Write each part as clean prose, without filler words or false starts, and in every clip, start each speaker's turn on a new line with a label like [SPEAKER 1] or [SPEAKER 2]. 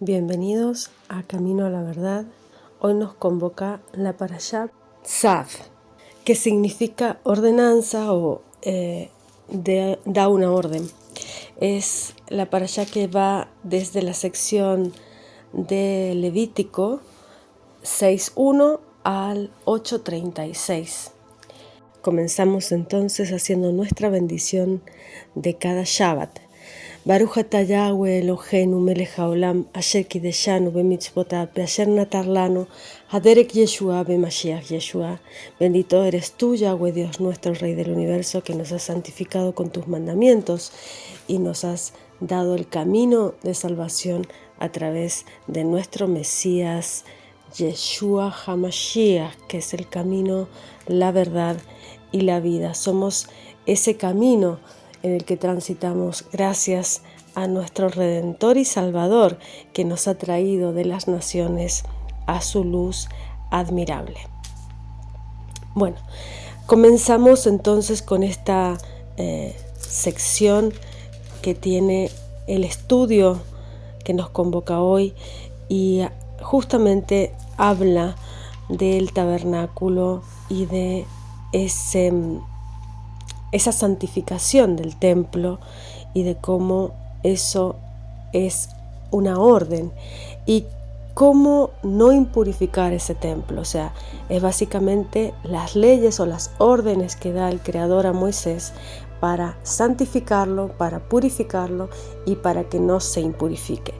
[SPEAKER 1] Bienvenidos a Camino a la Verdad. Hoy nos convoca la Parashá Tzav, que significa ordenanza o da una orden. Es la Parashá que va desde la sección de Levítico 6.1 al 8.36. Comenzamos entonces haciendo nuestra bendición de cada Shabbat. Baruch atah Yahweh Eloheinu melech haolam asher kideshanu bemitzvotav beasher natar lanu haderek Yeshua bemashiach Yeshua. Bendito eres tú, Yahweh Dios nuestro, Rey del universo, que nos has santificado con tus mandamientos y nos has dado el camino de salvación a través de nuestro Mesías Yeshua HaMashiach, que es el camino, la verdad y la vida. Somos ese camino en el que transitamos gracias a nuestro Redentor y Salvador, que nos ha traído de las naciones a su luz admirable. Bueno, comenzamos entonces con esta sección que tiene el estudio que nos convoca hoy y justamente habla del tabernáculo y de esa santificación del templo y de cómo eso es una orden y cómo no impurificar ese templo. O sea, es básicamente las leyes o las órdenes que da el Creador a Moisés para santificarlo, para purificarlo y para que no se impurifique.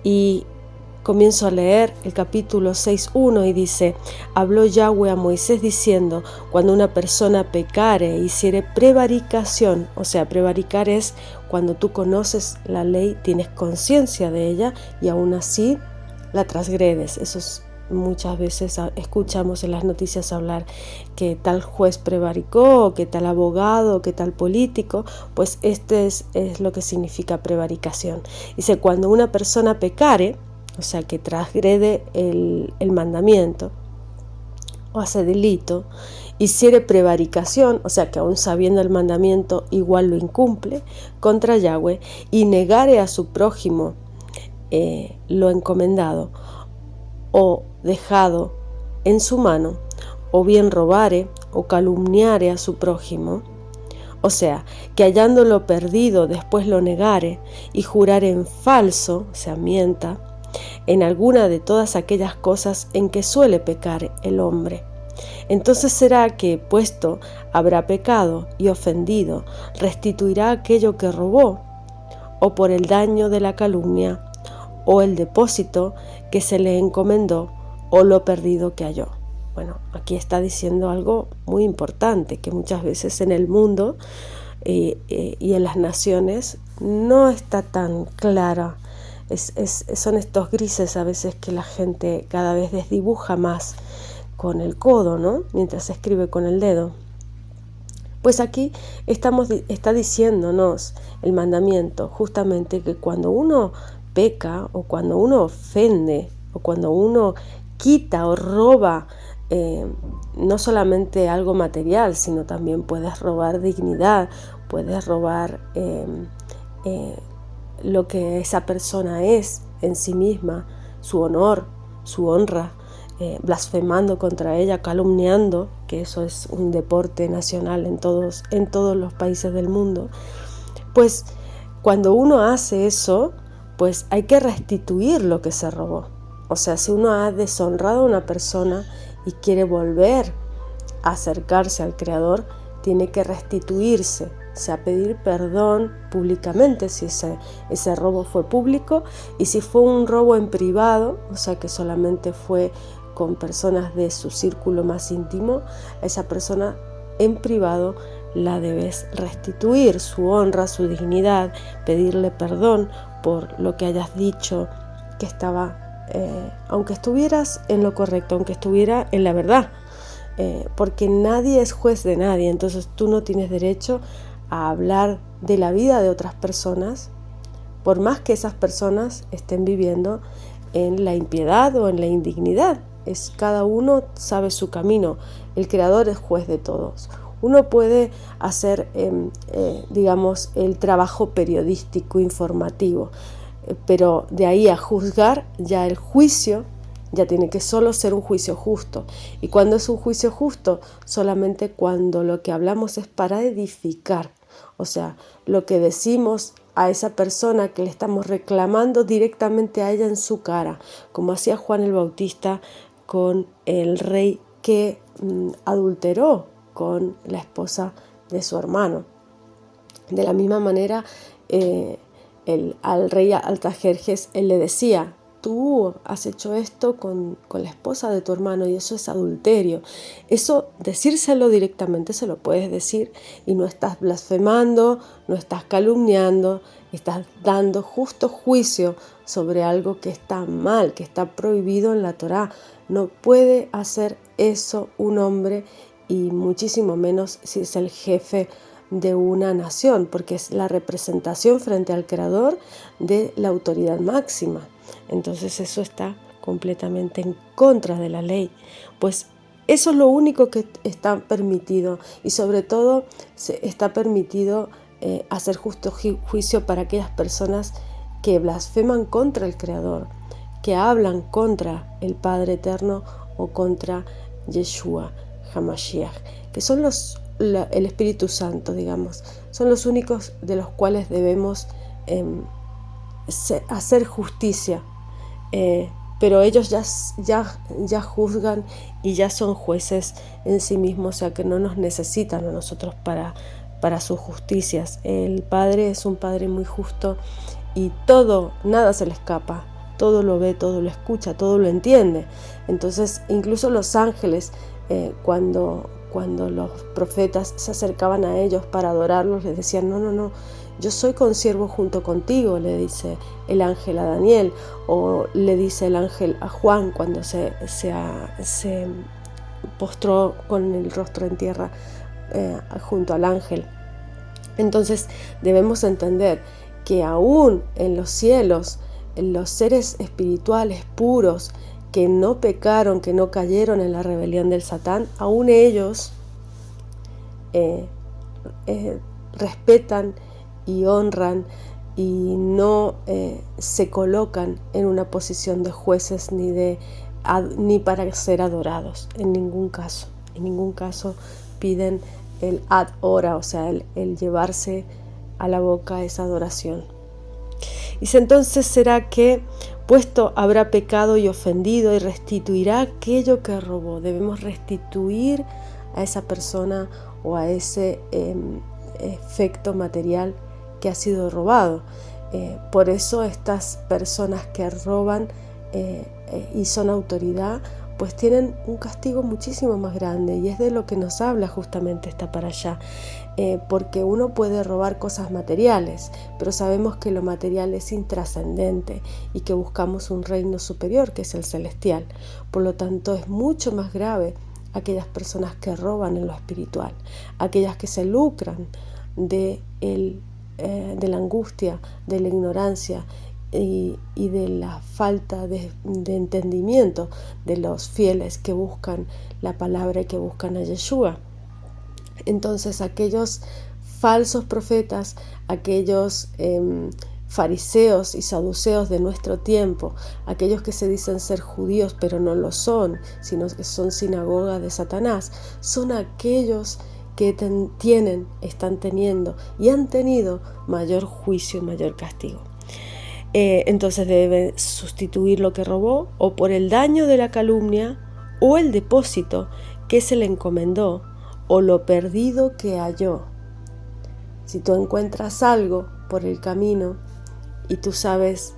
[SPEAKER 1] Y comienzo a leer el capítulo 6.1 y dice: habló Yahweh a Moisés diciendo, cuando una persona pecare, hiciere prevaricación, o sea, prevaricar es cuando tú conoces la ley, tienes conciencia de ella y aún así la transgredes. Eso es, muchas veces escuchamos en las noticias hablar que tal juez prevaricó, o que tal abogado, o que tal político. Pues este es lo que significa prevaricación. Dice, cuando una persona pecare, o sea, que transgrede el mandamiento o hace delito, hiciere prevaricación, o sea, que aún sabiendo el mandamiento igual lo incumple, contra Yahweh, y negare a su prójimo lo encomendado o dejado en su mano, o bien robare o calumniare a su prójimo, o sea, que hallándolo perdido después lo negare y jurare en falso, o sea, mienta, en alguna de todas aquellas cosas en que suele pecar el hombre. Entonces será que, puesto habrá pecado y ofendido, restituirá aquello que robó, o por el daño de la calumnia, o el depósito que se le encomendó, o lo perdido que halló. Bueno, aquí está diciendo algo muy importante, que muchas veces en el mundo y en las naciones no está tan clara. Son estos grises a veces que la gente cada vez desdibuja más con el codo, ¿no? Mientras escribe con el dedo. Pues aquí está diciéndonos el mandamiento justamente que cuando uno peca o cuando uno ofende o cuando uno quita o roba no solamente algo material, sino también puedes robar dignidad, puedes robar lo que esa persona es en sí misma, su honor, su honra, blasfemando contra ella, calumniando, que eso es un deporte nacional en todos los países del mundo. Pues cuando uno hace eso, pues hay que restituir lo que se robó. O sea, si uno ha deshonrado a una persona y quiere volver a acercarse al Creador, tiene que restituirse, o sea, pedir perdón públicamente si ese robo fue público, y si fue un robo en privado, o sea, que solamente fue con personas de su círculo más íntimo, a esa persona en privado la debes restituir, su honra, su dignidad, pedirle perdón por lo que hayas dicho que estaba, aunque estuvieras en lo correcto, aunque estuviera en la verdad, porque nadie es juez de nadie, entonces tú no tienes derecho a hablar de la vida de otras personas, por más que esas personas estén viviendo en la impiedad o en la indignidad. Cada uno sabe su camino, el Creador es juez de todos. Uno puede hacer, digamos, el trabajo periodístico informativo, pero de ahí a juzgar, ya el juicio ya tiene que solo ser un juicio justo. ¿Y cuando es un juicio justo? Solamente cuando lo que hablamos es para edificar. O sea, lo que decimos a esa persona que le estamos reclamando directamente a ella en su cara, como hacía Juan el Bautista con el rey que adulteró con la esposa de su hermano. De la misma manera, al rey Artajerjes, él le decía: tú has hecho esto con la esposa de tu hermano y eso es adulterio. Eso, decírselo directamente, se lo puedes decir y no estás blasfemando, no estás calumniando, estás dando justo juicio sobre algo que está mal, que está prohibido en la Torá. No puede hacer eso un hombre, y muchísimo menos si es el jefe de una nación, porque es la representación frente al Creador de la autoridad máxima. Entonces eso está completamente en contra de la ley. Pues eso es lo único que está permitido, y sobre todo está permitido hacer justo juicio para aquellas personas que blasfeman contra el Creador, que hablan contra el Padre Eterno o contra Yeshua HaMashiach, que son el Espíritu Santo, digamos, son los únicos de los cuales debemos hacer justicia, pero ellos ya juzgan y ya son jueces en sí mismos, o sea que no nos necesitan a nosotros para sus justicias. El Padre es un Padre muy justo y nada se le escapa, todo lo ve, todo lo escucha, todo lo entiende. Entonces incluso los ángeles, cuando los profetas se acercaban a ellos para adorarlos, les decían: no, yo soy consiervo junto contigo, le dice el ángel a Daniel, o le dice el ángel a Juan cuando se postró con el rostro en tierra junto al ángel. Entonces debemos entender que aún en los cielos, en los seres espirituales puros que no pecaron, que no cayeron en la rebelión del Satán, aún ellos respetan y honran y no se colocan en una posición de jueces ni para ser adorados, en ningún caso piden el ad hora, o sea, el llevarse a la boca esa adoración. Dice: entonces será que, puesto habrá pecado y ofendido, y restituirá aquello que robó. Debemos restituir a esa persona o a ese efecto material que ha sido robado. Por eso estas personas que roban y son autoridad, pues tienen un castigo muchísimo más grande, y es de lo que nos habla justamente esta parashá, porque uno puede robar cosas materiales, pero sabemos que lo material es intrascendente y que buscamos un reino superior, que es el celestial. Por lo tanto, es mucho más grave aquellas personas que roban en lo espiritual, aquellas que se lucran de la angustia, de la ignorancia y de la falta de entendimiento de los fieles que buscan la palabra y que buscan a Yeshua. Entonces aquellos falsos profetas, aquellos fariseos y saduceos de nuestro tiempo, aquellos que se dicen ser judíos pero no lo son, sino que son sinagoga de Satanás, son aquellos que están teniendo y han tenido mayor juicio y mayor castigo. Entonces debe sustituir lo que robó, o por el daño de la calumnia, o el depósito que se le encomendó, o lo perdido que halló. Si tú encuentras algo por el camino y tú sabes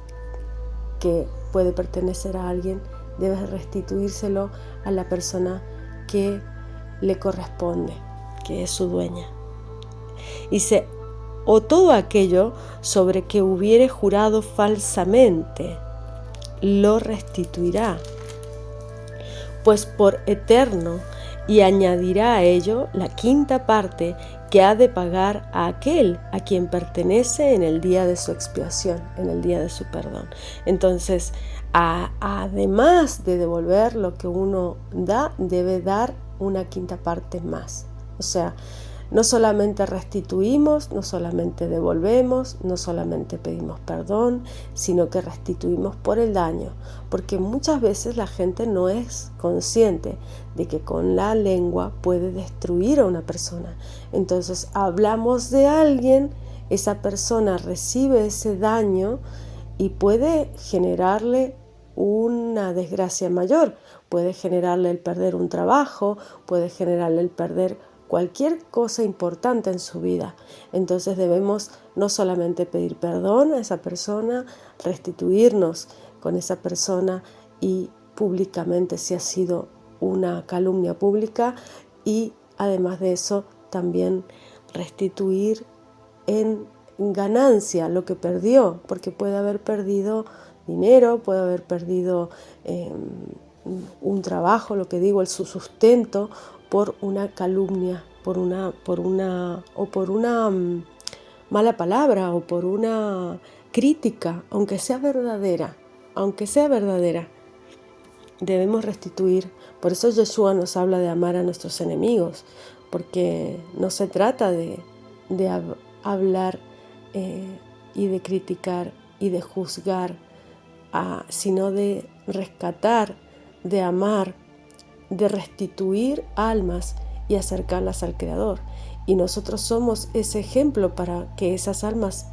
[SPEAKER 1] que puede pertenecer a alguien, debes restituírselo a la persona que le corresponde, que es su dueña. Dice: o todo aquello sobre que hubiere jurado falsamente, lo restituirá, pues por eterno, y añadirá a ello la quinta parte que ha de pagar a aquel a quien pertenece en el día de su expiación, en el día de su perdón. Entonces, además de devolver lo que uno da, debe dar una quinta parte más. O sea, No solamente restituimos, no solamente devolvemos, no solamente pedimos perdón, sino que restituimos por el daño, porque muchas veces la gente no es consciente de que con la lengua puede destruir a una persona. Entonces hablamos de alguien, esa persona recibe ese daño y puede generarle una desgracia mayor, puede generarle el perder un trabajo, puede generarle el perder cualquier cosa importante en su vida. Entonces debemos no solamente pedir perdón a esa persona, restituirnos con esa persona y públicamente si ha sido una calumnia pública, y además de eso también restituir en ganancia lo que perdió, porque puede haber perdido dinero, puede haber perdido un trabajo, lo que digo, su sustento, por una calumnia, por una mala palabra o por una crítica, aunque sea verdadera, debemos restituir. Por eso Yeshua nos habla de amar a nuestros enemigos, porque no se trata de hablar y de criticar y de juzgar, sino de rescatar, de amar, de restituir almas y acercarlas al Creador. Y nosotros somos ese ejemplo para que esas almas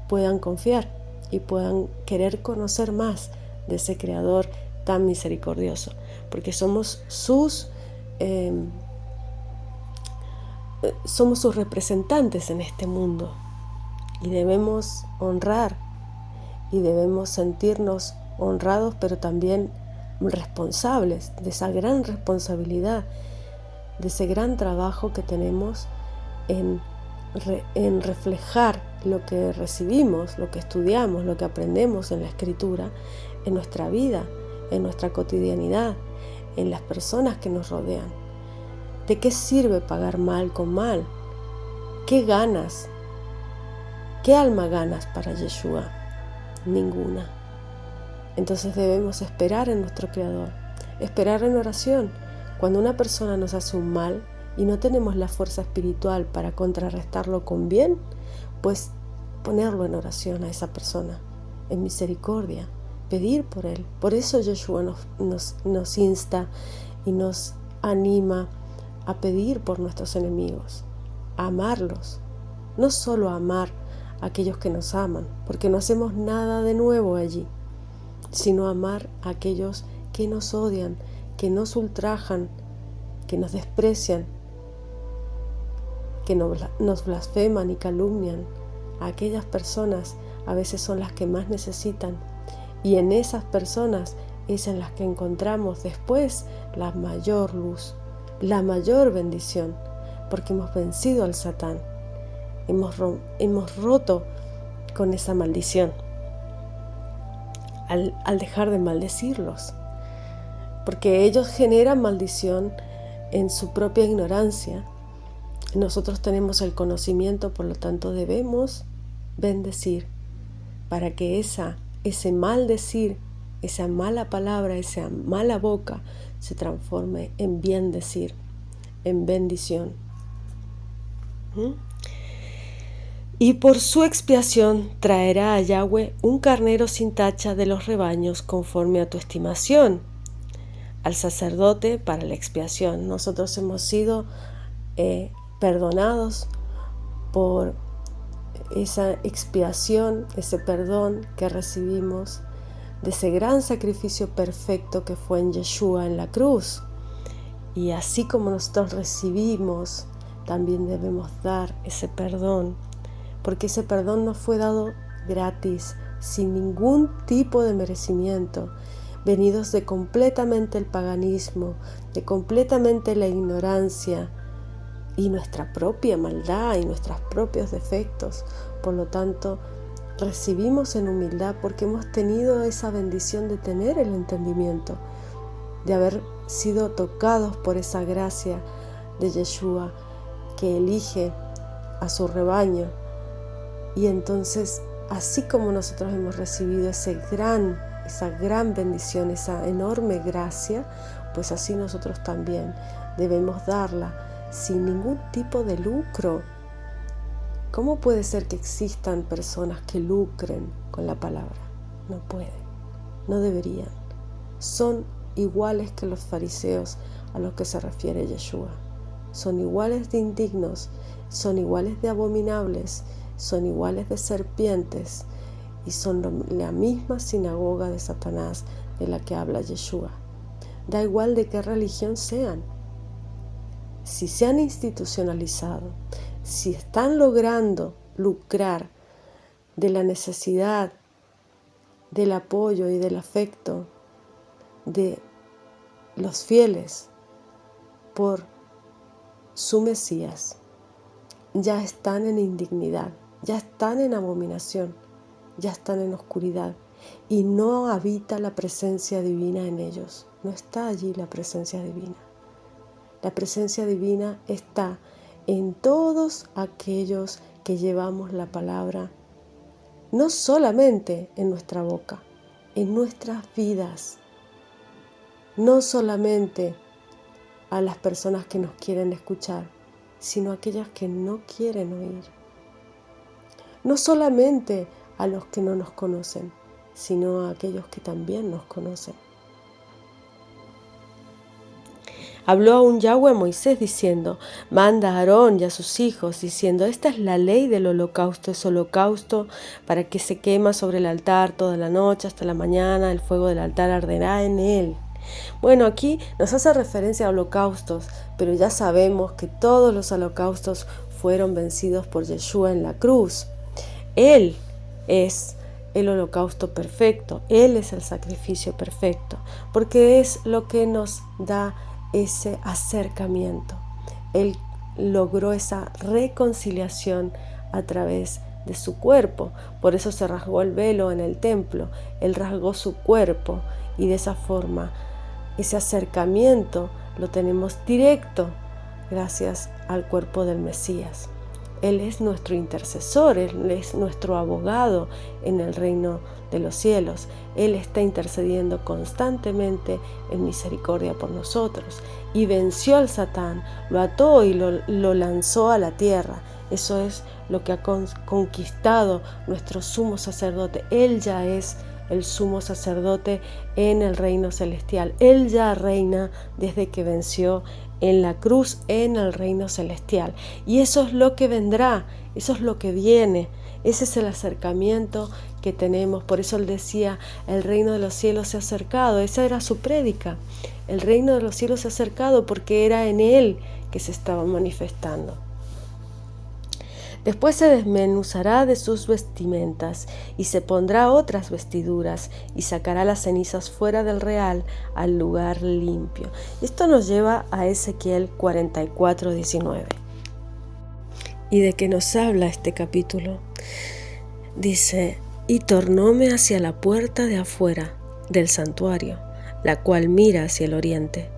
[SPEAKER 1] puedan confiar y puedan querer conocer más de ese Creador tan misericordioso, porque somos sus representantes en este mundo, y debemos honrar y debemos sentirnos honrados, pero también responsables de esa gran responsabilidad, de ese gran trabajo que tenemos en reflejar lo que recibimos, lo que estudiamos, lo que aprendemos en la Escritura, en nuestra vida, en nuestra cotidianidad, en las personas que nos rodean. ¿De qué sirve pagar mal con mal? ¿Qué ganas? ¿Qué alma ganas para Yeshua? Ninguna. Entonces debemos esperar en nuestro Creador, esperar en oración. Cuando una persona nos hace un mal y no tenemos la fuerza espiritual para contrarrestarlo con bien, pues ponerlo en oración a esa persona, en misericordia, pedir por él. Por eso Yeshua nos insta y nos anima a pedir por nuestros enemigos, a amarlos, no solo a amar a aquellos que nos aman, porque no hacemos nada de nuevo allí, sino amar a aquellos que nos odian, que nos ultrajan, que nos desprecian, que nos blasfeman y calumnian. A aquellas personas a veces son las que más necesitan, y en esas personas es en las que encontramos después la mayor luz, la mayor bendición, porque hemos vencido al Satán, hemos roto con esa maldición al dejar de maldecirlos, porque ellos generan maldición en su propia ignorancia. Nosotros tenemos el conocimiento, por lo tanto debemos bendecir para que ese maldecir, esa mala palabra, esa mala boca se transforme en bien decir, en bendición. Y por su expiación traerá a Yahweh un carnero sin tacha de los rebaños conforme a tu estimación, al sacerdote para la expiación. Nosotros hemos sido perdonados por esa expiación, ese perdón que recibimos de ese gran sacrificio perfecto que fue en Yeshua en la cruz. Y así como nosotros recibimos, también debemos dar ese perdón, porque ese perdón nos fue dado gratis, sin ningún tipo de merecimiento, venidos de completamente el paganismo, de completamente la ignorancia y nuestra propia maldad y nuestros propios defectos. Por lo tanto, recibimos en humildad porque hemos tenido esa bendición de tener el entendimiento, de haber sido tocados por esa gracia de Yeshua que elige a su rebaño. Y entonces, así como nosotros hemos recibido esa gran bendición, esa enorme gracia, pues así nosotros también debemos darla sin ningún tipo de lucro. ¿Cómo puede ser que existan personas que lucren con la palabra? No pueden, no deberían. Son iguales que los fariseos a los que se refiere Yeshua. Son iguales de indignos, son iguales de abominables, son iguales de serpientes y son la misma sinagoga de Satanás de la que habla Yeshua. Da igual de qué religión sean. Si se han institucionalizado, si están logrando lucrar de la necesidad, del apoyo y del afecto de los fieles por su Mesías, ya están en indignidad, ya están en abominación, ya están en oscuridad y no habita la presencia divina en ellos. No está allí la presencia divina. La presencia divina está en todos aquellos que llevamos la palabra, no solamente en nuestra boca, en nuestras vidas, no solamente a las personas que nos quieren escuchar, sino a aquellas que no quieren oír. No solamente a los que no nos conocen, sino a aquellos que también nos conocen. Habló aún Yahweh a Moisés diciendo: manda a Aarón y a sus hijos, diciendo: esta es la ley del holocausto, es holocausto para que se quema sobre el altar toda la noche hasta la mañana, el fuego del altar arderá en él. Bueno, aquí nos hace referencia a holocaustos, pero ya sabemos que todos los holocaustos fueron vencidos por Yeshua en la cruz. Él es el holocausto perfecto, Él es el sacrificio perfecto, porque es lo que nos da ese acercamiento. Él logró esa reconciliación a través de su cuerpo. Por eso se rasgó el velo en el templo. Él rasgó su cuerpo y de esa forma ese acercamiento lo tenemos directo gracias al cuerpo del Mesías. Él es nuestro intercesor, Él es nuestro abogado en el reino de los cielos. Él está intercediendo constantemente en misericordia por nosotros. Y venció al Satán, lo ató y lo lanzó a la tierra. Eso es lo que ha conquistado nuestro sumo sacerdote. Él ya es el sumo sacerdote en el reino celestial. Él ya reina desde que venció en la cruz en el reino celestial. Y eso es lo que vendrá, eso es lo que viene. Ese es el acercamiento que tenemos. Por eso él decía: el reino de los cielos se ha acercado. Esa era su prédica. El reino de los cielos se ha acercado porque era en él que se estaba manifestando. Después se desmenuzará de sus vestimentas y se pondrá otras vestiduras y sacará las cenizas fuera del real al lugar limpio. Esto nos lleva a Ezequiel 44:19. ¿Y de qué nos habla este capítulo? Dice: y tornóme hacia la puerta de afuera del santuario, la cual mira hacia el oriente.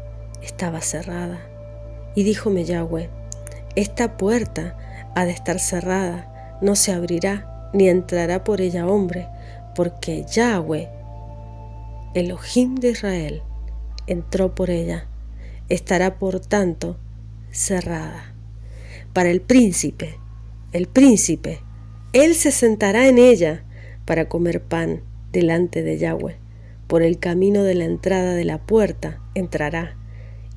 [SPEAKER 1] Estaba cerrada. Y díjome Yahweh: esta puerta ha de estar cerrada, no se abrirá, ni entrará por ella hombre, porque Yahweh, Elohim de Israel, entró por ella. Estará por tanto cerrada. Para el príncipe, él se sentará en ella para comer pan delante de Yahweh. Por el camino de la entrada de la puerta entrará,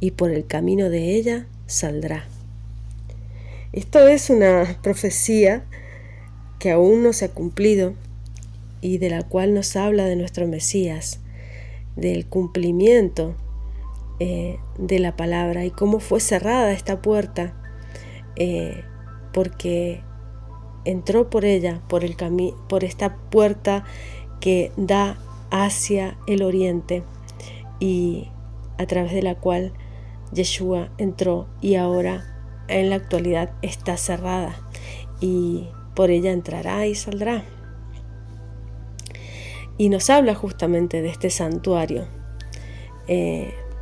[SPEAKER 1] y por el camino de ella saldrá. Esto es una profecía que aún no se ha cumplido y de la cual nos habla de nuestro Mesías, del cumplimiento de la palabra y cómo fue cerrada esta puerta, porque entró por ella, por esta puerta que da hacia el oriente y a través de la cual Yeshua entró y ahora en la actualidad está cerrada y por ella entrará y saldrá. Y nos habla justamente de este santuario,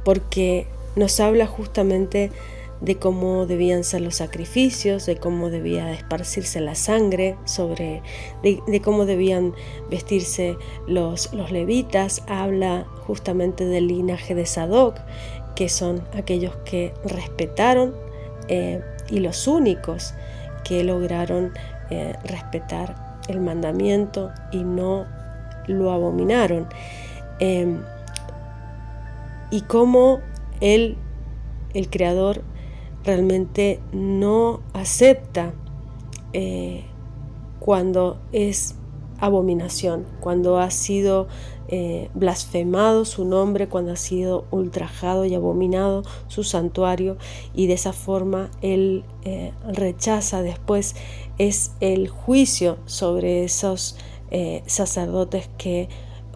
[SPEAKER 1] porque nos habla justamente de cómo debían ser los sacrificios, de cómo debía esparcirse la sangre, de cómo debían vestirse los levitas. Habla justamente del linaje de Sadoc, que son aquellos que respetaron y los únicos que lograron respetar el mandamiento y no lo abominaron. Y cómo el Creador realmente no acepta cuando es abominación, cuando ha sido blasfemado su nombre, cuando ha sido ultrajado y abominado su santuario, y de esa forma Él rechaza después es el juicio sobre esos sacerdotes que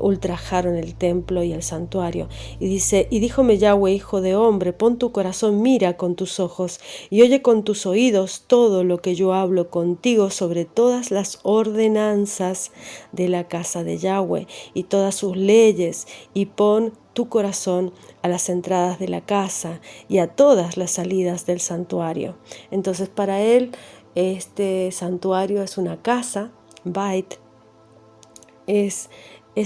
[SPEAKER 1] ultrajaron el templo y el santuario. Y dice: y díjome Yahweh, hijo de hombre, pon tu corazón, mira con tus ojos y oye con tus oídos todo lo que yo hablo contigo sobre todas las ordenanzas de la casa de Yahweh y todas sus leyes, y pon tu corazón a las entradas de la casa y a todas las salidas del santuario. Entonces, para él este santuario es una casa, Bait, es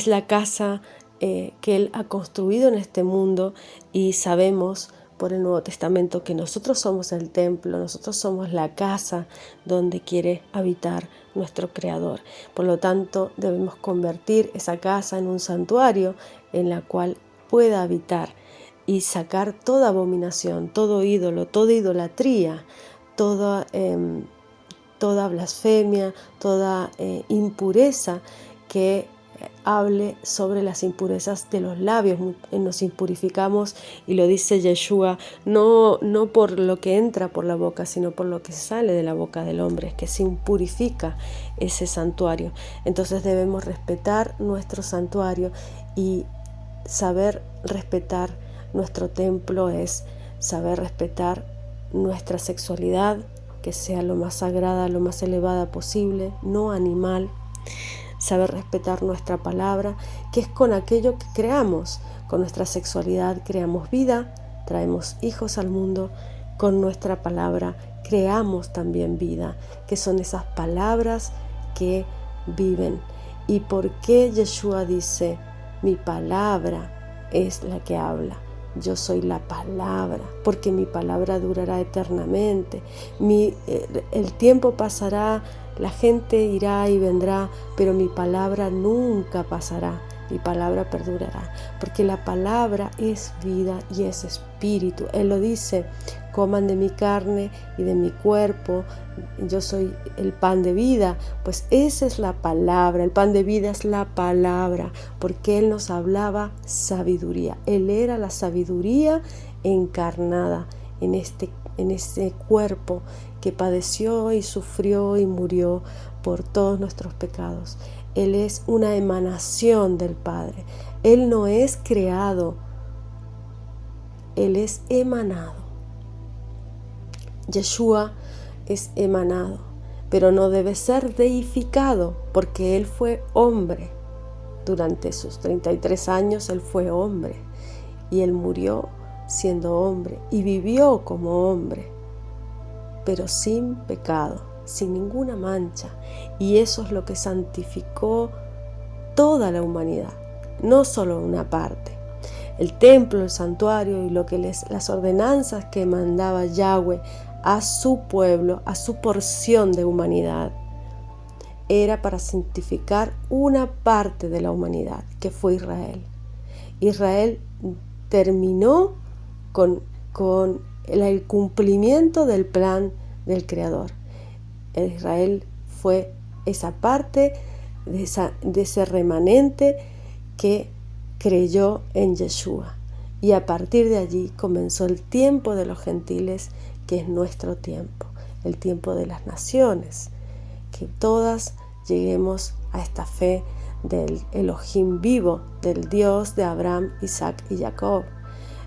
[SPEAKER 1] la casa que Él ha construido en este mundo, y sabemos por el Nuevo Testamento que nosotros somos el templo, nosotros somos la casa donde quiere habitar nuestro Creador. Por lo tanto, debemos convertir esa casa en un santuario en la cual pueda habitar y sacar toda abominación, todo ídolo, toda idolatría, toda blasfemia, toda impureza que hable sobre las impurezas de los labios. Nos impurificamos, y lo dice Yeshua, no por lo que entra por la boca, sino por lo que sale de la boca del hombre, que se impurifica ese santuario. Entonces debemos respetar nuestro santuario, y saber respetar nuestro templo es saber respetar nuestra sexualidad, que sea lo más sagrada, lo más elevada posible, no animal. Saber respetar nuestra palabra, que es con aquello que creamos. Con nuestra sexualidad creamos vida, traemos hijos al mundo. Con nuestra palabra creamos también vida, que son esas palabras que viven. ¿Y por qué Yeshua dice: mi palabra es la que habla? Yo soy la palabra, porque mi palabra durará eternamente. El tiempo pasará, la gente irá y vendrá, pero mi palabra nunca pasará. Mi palabra perdurará, porque la palabra es vida y es espíritu. Él lo dice: coman de mi carne y de mi cuerpo, yo soy el pan de vida. Pues esa es la palabra, el pan de vida es la palabra, porque Él nos hablaba sabiduría. Él era la sabiduría encarnada en este cuerpo que padeció y sufrió y murió por todos nuestros pecados. Él es una emanación del Padre. Él no es creado, Él es emanado. Yeshua es emanado, pero no debe ser deificado, porque Él fue hombre. Durante sus 33 años Él fue hombre, y Él murió siendo hombre y vivió como hombre, pero sin pecado, sin ninguna mancha. Y eso es lo que santificó toda la humanidad, no solo una parte. El templo, el santuario y las ordenanzas que mandaba Yahweh a su pueblo, a su porción de humanidad, era para santificar una parte de la humanidad, que fue Israel. Israel terminó con el cumplimiento del plan del Creador. Israel fue esa parte de ese remanente que creyó en Yeshua, y a partir de allí comenzó el tiempo de los gentiles, que es nuestro tiempo, el tiempo de las naciones, que todas lleguemos a esta fe del Elohim vivo, del Dios de Abraham, Isaac y Jacob,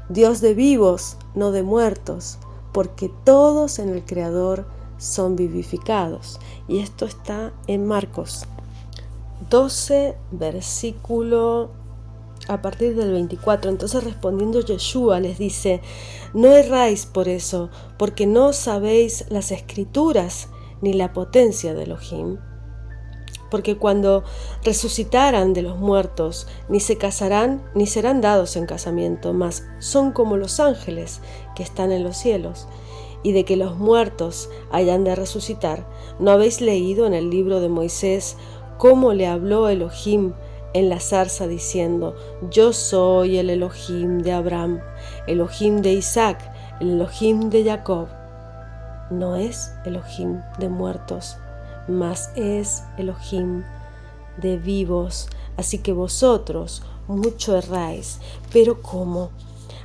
[SPEAKER 1] Dios de vivos, no de muertos, porque todos en el Creador son vivificados. Y esto está en Marcos 12, versículo a partir del 24. Entonces, respondiendo Yeshua, les dice: no erráis por eso, porque no sabéis las Escrituras ni la potencia de Elohim. Porque cuando resucitaran de los muertos, ni se casarán ni serán dados en casamiento, mas son como los ángeles que están en los cielos. y de que los muertos hayan de resucitar, ¿no habéis leído en el libro de Moisés cómo le habló Elohim en la zarza diciendo: yo soy el Elohim de Abraham, Elohim de Isaac, el Elohim de Jacob? No es Elohim de muertos, mas es Elohim de vivos. Así que vosotros mucho erráis. Pero ¿cómo?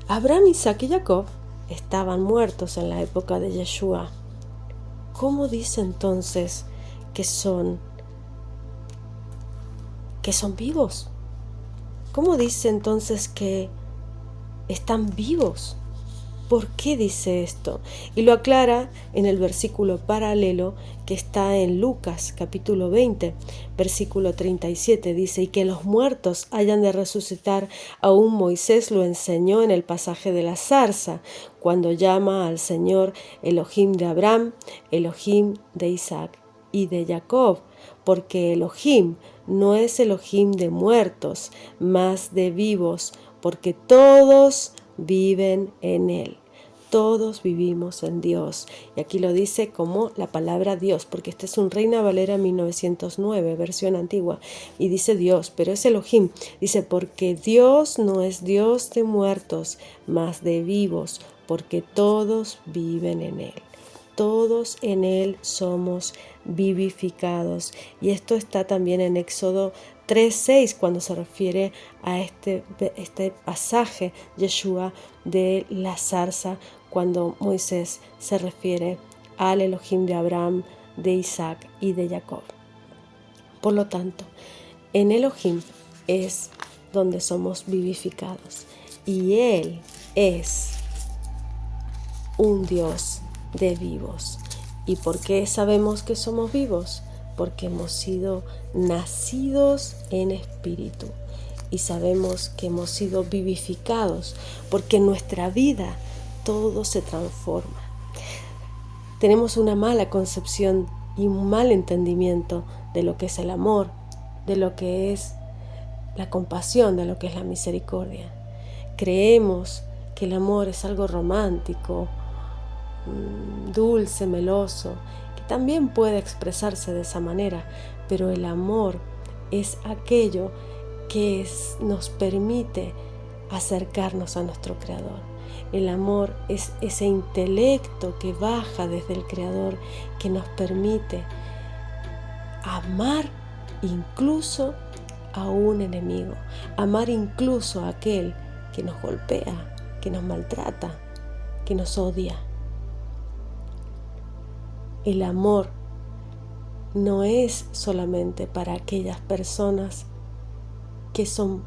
[SPEAKER 1] Abraham, Isaac y Jacob estaban muertos en la época de Yeshua. ¿Cómo dice entonces que son vivos? ¿Cómo dice entonces que están vivos? ¿Por qué dice esto? Y lo aclara en el versículo paralelo que está en Lucas capítulo 20, versículo 37. Dice: y que los muertos hayan de resucitar, aún Moisés lo enseñó en el pasaje de la zarza, cuando llama al Señor Elohim de Abraham, Elohim de Isaac y de Jacob, porque Elohim no es Elohim de muertos, mas de vivos, porque todos viven en él. Todos vivimos en Dios. Y aquí lo dice como la palabra Dios, porque este es un Reina Valera 1909, versión antigua. Y dice Dios, pero es Elohim. Dice: porque Dios no es Dios de muertos, mas de vivos, porque todos viven en él. Todos en él somos vivificados. Y esto está también en Éxodo 3:6, cuando se refiere a este pasaje, Yeshua, de la zarza, cuando Moisés se refiere al Elohim de Abraham, de Isaac y de Jacob. Por lo tanto, en Elohim es donde somos vivificados, y Él es un Dios de vivos. ¿Y por qué sabemos que somos vivos? Porque hemos sido nacidos en espíritu, y sabemos que hemos sido vivificados, porque en nuestra vida todo se transforma. Tenemos una mala concepción y un mal entendimiento de lo que es el amor, de lo que es la compasión, de lo que es la misericordia. Creemos que el amor es algo romántico, dulce, meloso, que también puede expresarse de esa manera, pero el amor es aquello que nos permite acercarnos a nuestro Creador. El amor es ese intelecto que baja desde el Creador, que nos permite amar incluso a un enemigo, amar incluso a aquel que nos golpea, que nos maltrata, que nos odia. El amor no es solamente para aquellas personas que son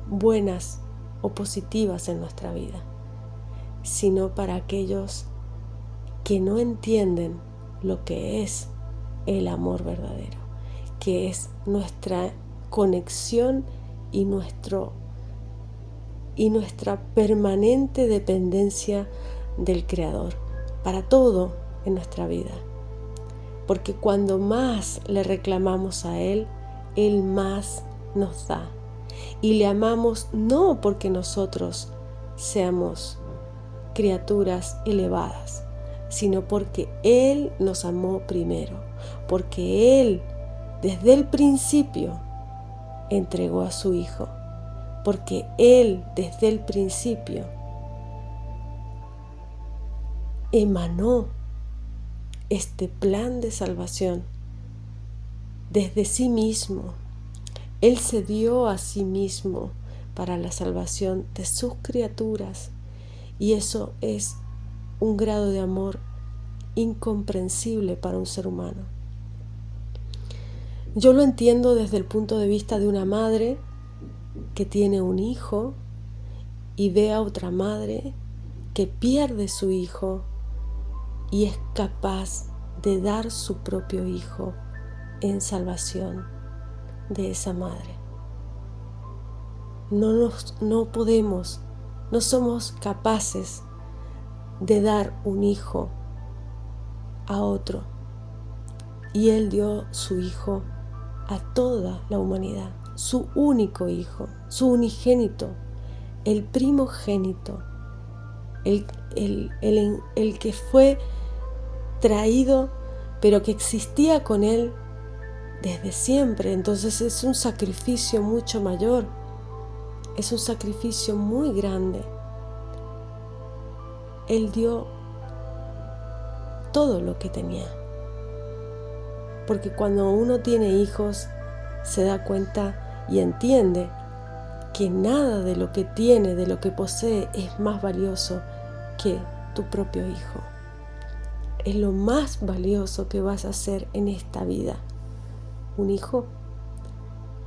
[SPEAKER 1] buenas o positivas en nuestra vida, sino para aquellos que no entienden lo que es el amor verdadero, que es nuestra conexión y nuestra permanente dependencia del Creador para todo en nuestra vida. Porque cuando más le reclamamos a Él, Él más nos da. Y le amamos no porque nosotros seamos criaturas elevadas, sino porque Él nos amó primero, porque Él desde el principio entregó a su Hijo, porque Él desde el principio emanó este plan de salvación desde sí mismo. Él se dio a sí mismo para la salvación de sus criaturas, y eso es un grado de amor incomprensible para un ser humano. Yo lo entiendo desde el punto de vista de una madre que tiene un hijo y ve a otra madre que pierde su hijo y es capaz de dar su propio hijo en salvación de esa madre. No podemos, no somos capaces de dar un hijo a otro, y Él dio su hijo a toda la humanidad, su único hijo, su unigénito, el primogénito, el que fue traído, pero que existía con Él desde siempre. Entonces es un sacrificio mucho mayor, es un sacrificio muy grande. Él dio todo lo que tenía, porque cuando uno tiene hijos se da cuenta y entiende que nada de lo que tiene, de lo que posee, es más valioso que tu propio hijo. Es lo más valioso que vas a hacer en esta vida. Un hijo,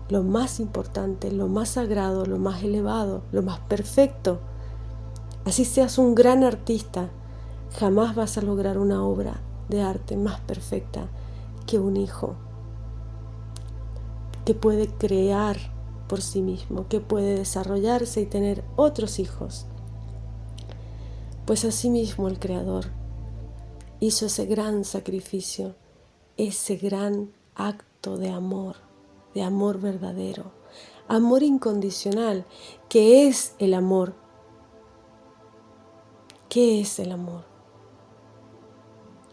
[SPEAKER 1] lo más importante, lo más sagrado, lo más elevado, lo más perfecto. Así seas un gran artista, jamás vas a lograr una obra de arte más perfecta que un hijo que puede crear por sí mismo, que puede desarrollarse y tener otros hijos. Pues asimismo el Creador hizo ese gran sacrificio, ese gran acto de amor verdadero, amor incondicional, que es el amor. ¿Qué es el amor?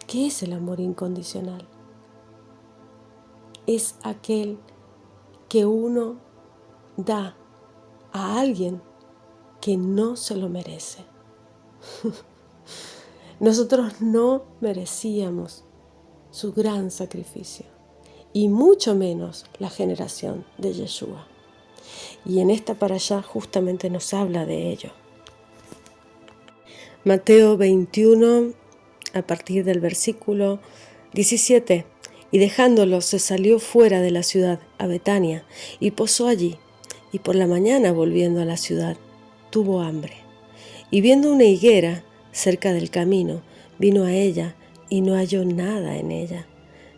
[SPEAKER 1] ¿Qué es el amor incondicional? Es aquel que uno da a alguien que no se lo merece. Nosotros no merecíamos su gran sacrificio, y mucho menos la generación de Yeshua. Y en esta parashá justamente nos habla de ello. Mateo 21, a partir del versículo 17. Y dejándolo se salió fuera de la ciudad a Betania y posó allí. Y por la mañana, volviendo a la ciudad, tuvo hambre. Y viendo una higuera cerca del camino, vino a ella y no halló nada en ella,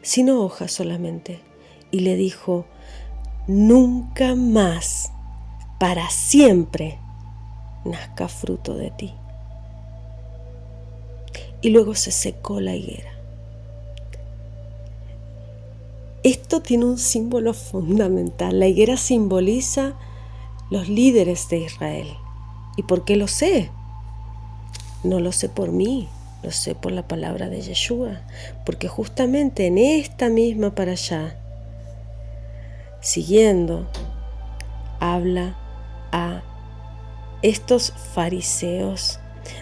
[SPEAKER 1] sino hojas solamente. Y le dijo: nunca más, para siempre, nazca fruto de ti. Y luego se secó la higuera. Esto tiene un símbolo fundamental. La higuera simboliza los líderes de Israel. ¿Y por qué lo sé? No lo sé por mí, lo sé por la palabra de Yeshua, porque justamente en esta misma parashá, siguiendo, habla a estos fariseos.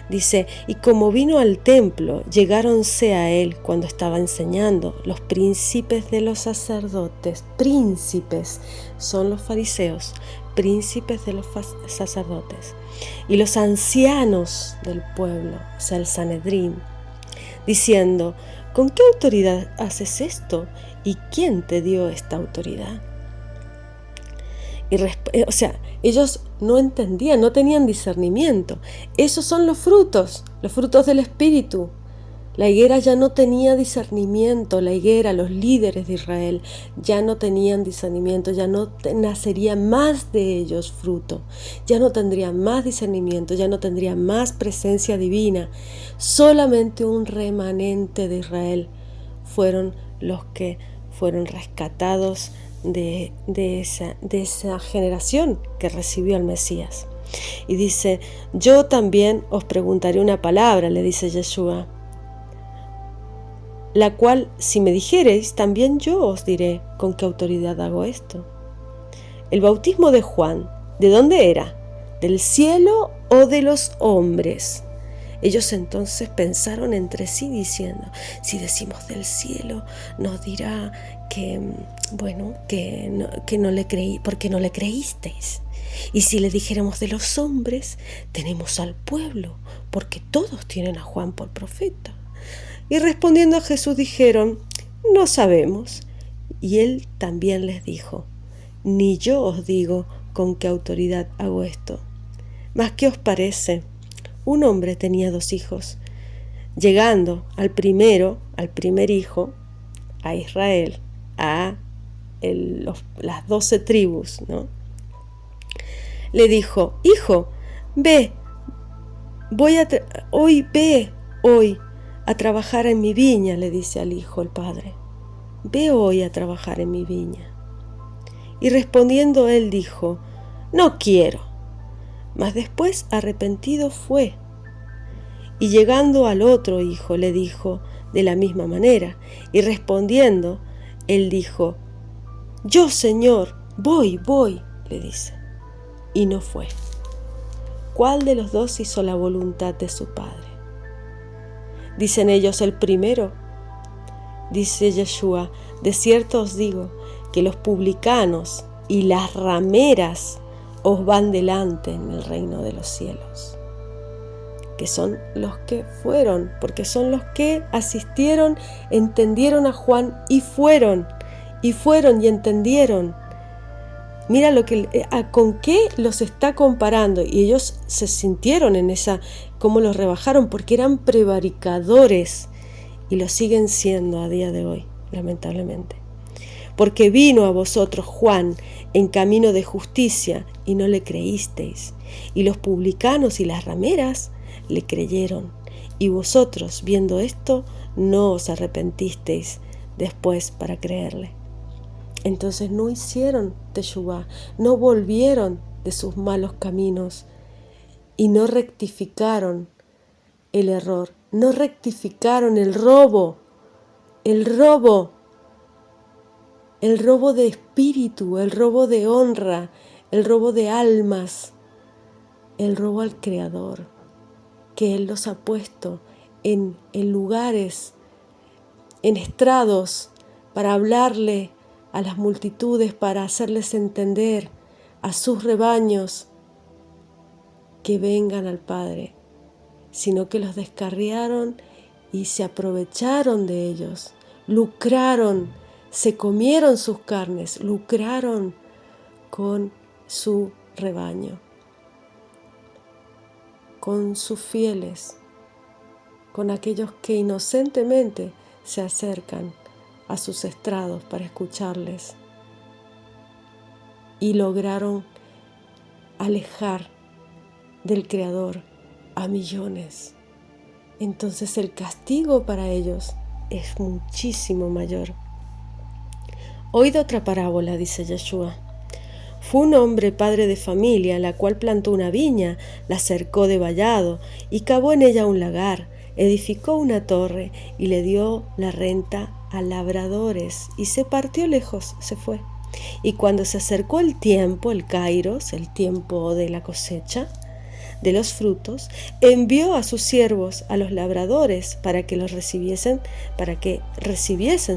[SPEAKER 1] Dice: y como vino al templo, llegáronse a él cuando estaba enseñando los príncipes de los sacerdotes. Príncipes son los fariseos, príncipes de los sacerdotes, y los ancianos del pueblo, o sea, el Sanedrín, diciendo: ¿con qué autoridad haces esto? ¿Y quién te dio esta autoridad? Ellos no entendían, no tenían discernimiento. Esos son los frutos del Espíritu. La higuera ya no tenía discernimiento. La higuera, los líderes de Israel, ya no tenían discernimiento, ya no nacería más de ellos fruto, ya no tendrían más discernimiento, ya no tendrían más presencia divina. Solamente un remanente de Israel fueron los que fueron rescatados de esa generación que recibió al Mesías. Y dice: yo también os preguntaré una palabra, le dice Yeshua, la cual si me dijereis, también yo os diré con qué autoridad hago esto. El bautismo de Juan, ¿de dónde era? ¿Del cielo o de los hombres? Ellos entonces pensaron entre sí diciendo: si decimos del cielo, nos dirá que no le creí, porque no le creísteis. Y si le dijéramos de los hombres, tenemos al pueblo, porque todos tienen a Juan por profeta. Y respondiendo a Jesús dijeron: no sabemos. Y él también les dijo: ni yo os digo con qué autoridad hago esto. Mas ¿qué os parece? Un hombre tenía 2 hijos. Llegando al primer hijo, a Israel, a las 12 tribus, ¿no? Le dijo: hijo, ve hoy a trabajar en mi viña, le dice al hijo el padre. Ve hoy a trabajar en mi viña. Y respondiendo él dijo: no quiero. Mas después arrepentido fue. Y llegando al otro hijo le dijo de la misma manera, y respondiendo, él dijo: Yo, Señor, voy, le dice, y no fue. ¿Cuál de los dos hizo la voluntad de su padre? Dicen ellos: el primero. Dice Yeshua: de cierto os digo que los publicanos y las rameras os van delante en el reino de los cielos. Que son los que fueron, porque son los que asistieron, entendieron a Juan y fueron y entendieron. Mira con qué los está comparando, y ellos se sintieron en esa, cómo los rebajaron, porque eran prevaricadores y lo siguen siendo a día de hoy, lamentablemente. Porque vino a vosotros Juan en camino de justicia y no le creísteis, y los publicanos y las rameras le creyeron, y vosotros, viendo esto, no os arrepentisteis después para creerle. Entonces no hicieron teshuvá, no volvieron de sus malos caminos y no rectificaron el error, no rectificaron el robo de espíritu, el robo de honra, el robo de almas, el robo al Creador, que Él los ha puesto en lugares, en estrados, para hablarle a las multitudes, para hacerles entender a sus rebaños que vengan al Padre, sino que los descarriaron y se aprovecharon de ellos, lucraron, se comieron sus carnes, lucraron con su rebaño, con sus fieles, con aquellos que inocentemente se acercan a sus estrados para escucharles, y lograron alejar del Creador a millones. Entonces el castigo para ellos es muchísimo mayor. Oíd otra parábola, dice Yeshua. Fue un hombre padre de familia, la cual plantó una viña, la cercó de vallado y cavó en ella un lagar, edificó una torre y le dio la renta a labradores y se partió lejos, se fue. Y cuando se acercó el tiempo, el kairos, el tiempo de la cosecha, de los frutos, envió a sus siervos, a los labradores, para que recibiesen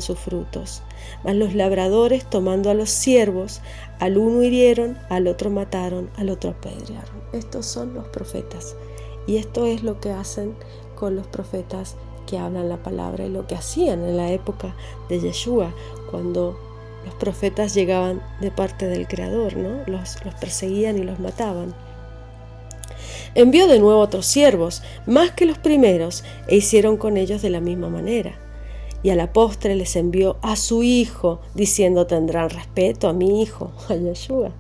[SPEAKER 1] sus frutos. Mas los labradores, tomando a los siervos, al uno hirieron, al otro mataron, al otro apedrearon. Estos son los profetas, y esto es lo que hacen con los profetas que hablan la palabra, y lo que hacían en la época de Yeshua, cuando los profetas llegaban de parte del Creador, ¿no? Los perseguían y los mataban. Envió de nuevo otros siervos, más que los primeros, e hicieron con ellos de la misma manera. Y a la postre les envió a su hijo, diciendo: tendrán respeto a mi hijo, a Yeshua.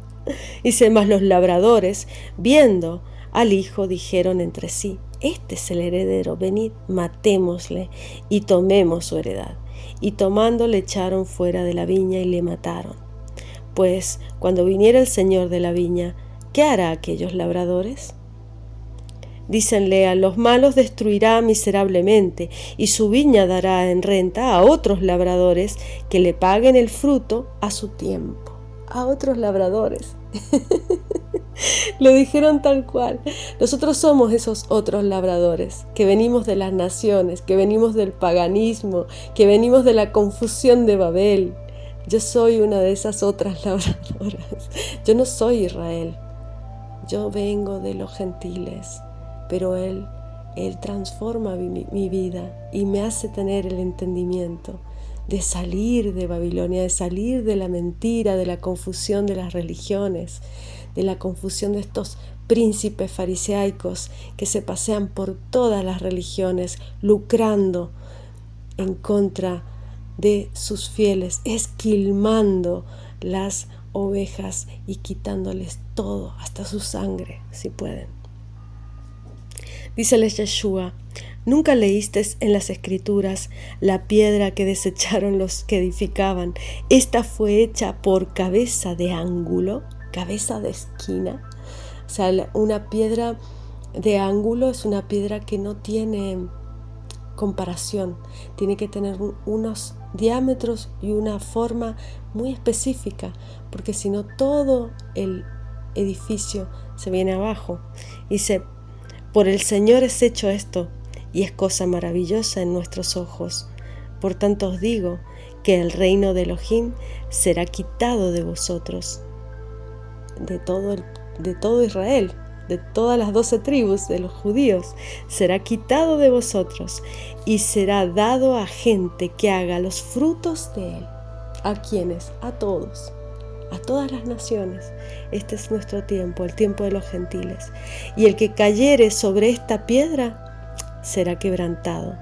[SPEAKER 1] Dice: mas los labradores, viendo al hijo, dijeron entre sí: este es el heredero, venid, matémosle y tomemos su heredad. Y tomando le echaron fuera de la viña y le mataron. Pues cuando viniera el señor de la viña, ¿qué hará a aquellos labradores? Dícenle: a los malos destruirá miserablemente, y su viña dará en renta a otros labradores que le paguen el fruto a su tiempo. A otros labradores. Lo dijeron tal cual. Nosotros somos esos otros labradores, que venimos de las naciones, que venimos del paganismo, que venimos de la confusión de Babel. Yo soy una de esas otras labradoras. Yo no soy Israel. Yo vengo de los gentiles. Pero Él transforma mi vida y me hace tener el entendimiento de salir de Babilonia, de salir de la mentira, de la confusión de las religiones, de la confusión de estos príncipes fariseicos que se pasean por todas las religiones, lucrando en contra de sus fieles, esquilmando las ovejas y quitándoles todo, hasta su sangre, si pueden. Díceles Yeshua: ¿nunca leísteis en las Escrituras la piedra que desecharon los que edificaban? Esta fue hecha por cabeza de ángulo, cabeza de esquina. O sea, una piedra de ángulo es una piedra que no tiene comparación, tiene que tener unos diámetros y una forma muy específica, porque si no todo el edificio se viene abajo. Dice, por el Señor es hecho esto, y es cosa maravillosa en nuestros ojos. Por tanto os digo que el reino de Elohim será quitado de vosotros, de todo Israel, de todas las 12 tribus de los judíos, será quitado de vosotros y será dado a gente que haga los frutos de él. ¿A quiénes? A todos, a todas las naciones. Este es nuestro tiempo, el tiempo de los gentiles. Y el que cayere sobre esta piedra será quebrantado,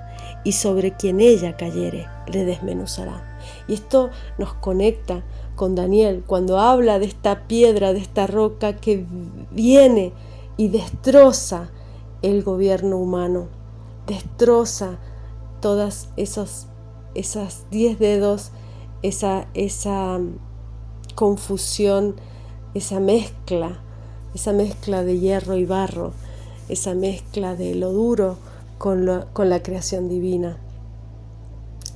[SPEAKER 1] y sobre quien ella cayere le desmenuzará. Y esto nos conecta con Daniel cuando habla de esta piedra, de esta roca que viene y destroza el gobierno humano, destroza todas esas 10 dedos, esa confusión, esa mezcla de hierro y barro, esa mezcla de lo duro con la creación divina,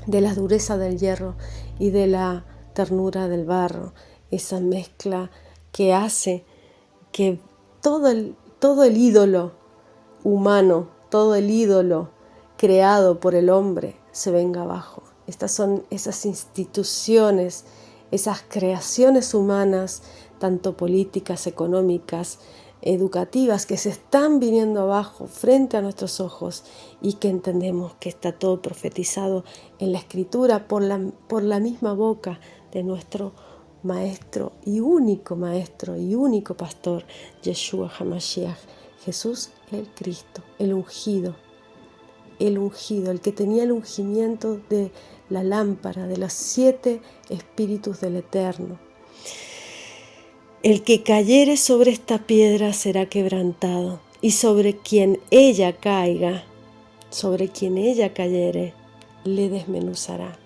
[SPEAKER 1] de la dureza del hierro y de la ternura del barro, esa mezcla que hace que todo el ídolo humano, todo el ídolo creado por el hombre se venga abajo. Estas son esas instituciones, esas creaciones humanas, tanto políticas, económicas, educativas, que se están viniendo abajo frente a nuestros ojos y que entendemos que está todo profetizado en la Escritura por la misma boca de nuestro Maestro y único Pastor, Yeshua HaMashiach, Jesús el Cristo, el ungido, el que tenía el ungimiento de la lámpara, de los 7 espíritus del Eterno. El que cayere sobre esta piedra será quebrantado, y sobre quien ella caiga, sobre quien ella cayere, le desmenuzará.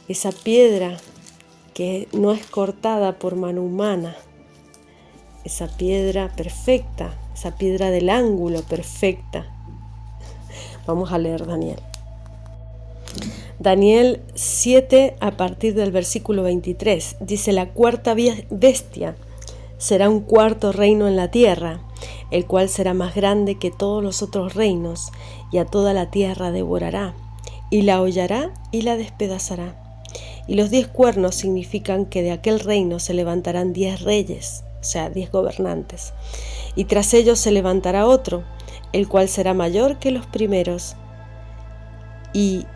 [SPEAKER 1] Esa piedra que no es cortada por mano humana, esa piedra perfecta, esa piedra del ángulo perfecta. Vamos a leer Daniel. Daniel 7 a partir del versículo 23 dice: la cuarta bestia será un cuarto reino en la tierra, el cual será más grande que todos los otros reinos, y a toda la tierra devorará, y la hollará y la despedazará. Y los 10 cuernos significan que de aquel reino se levantarán 10 reyes, o sea, 10 gobernantes, y tras ellos se levantará otro, el cual será mayor que los primeros, y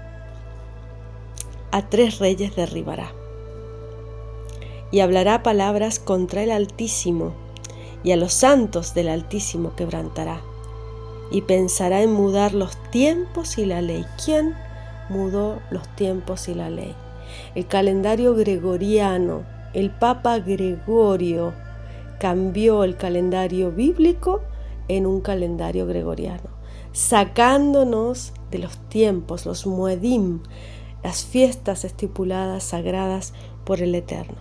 [SPEAKER 1] a 3 reyes derribará. Y hablará palabras contra el Altísimo, y a los santos del Altísimo quebrantará, y pensará en mudar los tiempos y la ley. ¿Quién mudó los tiempos y la ley? El calendario gregoriano. El Papa Gregorio cambió el calendario bíblico en un calendario gregoriano, sacándonos de los tiempos, los muedim, las fiestas estipuladas, sagradas por el Eterno.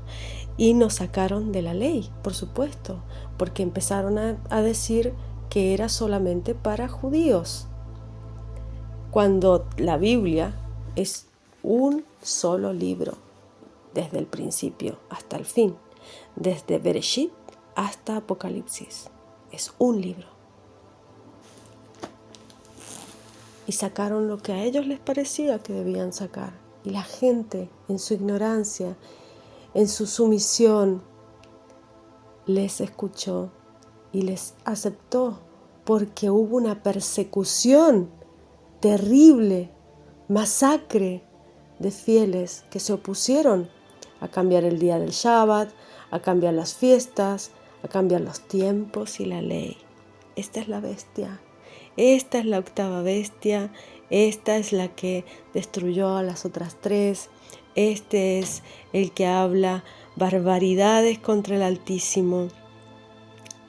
[SPEAKER 1] Y nos sacaron de la ley, por supuesto, porque empezaron a decir que era solamente para judíos, cuando la Biblia es un solo libro, desde el principio hasta el fin, desde Bereshit hasta Apocalipsis. Es un libro. Y sacaron lo que a ellos les parecía que debían sacar. Y la gente, en su ignorancia, en su sumisión, les escuchó y les aceptó, porque hubo una persecución terrible, masacre de fieles que se opusieron a cambiar el día del Shabbat, a cambiar las fiestas, a cambiar los tiempos y la ley. Esta es la bestia. Esta es la octava bestia, esta es la que destruyó a las otras 3, este es el que habla barbaridades contra el Altísimo,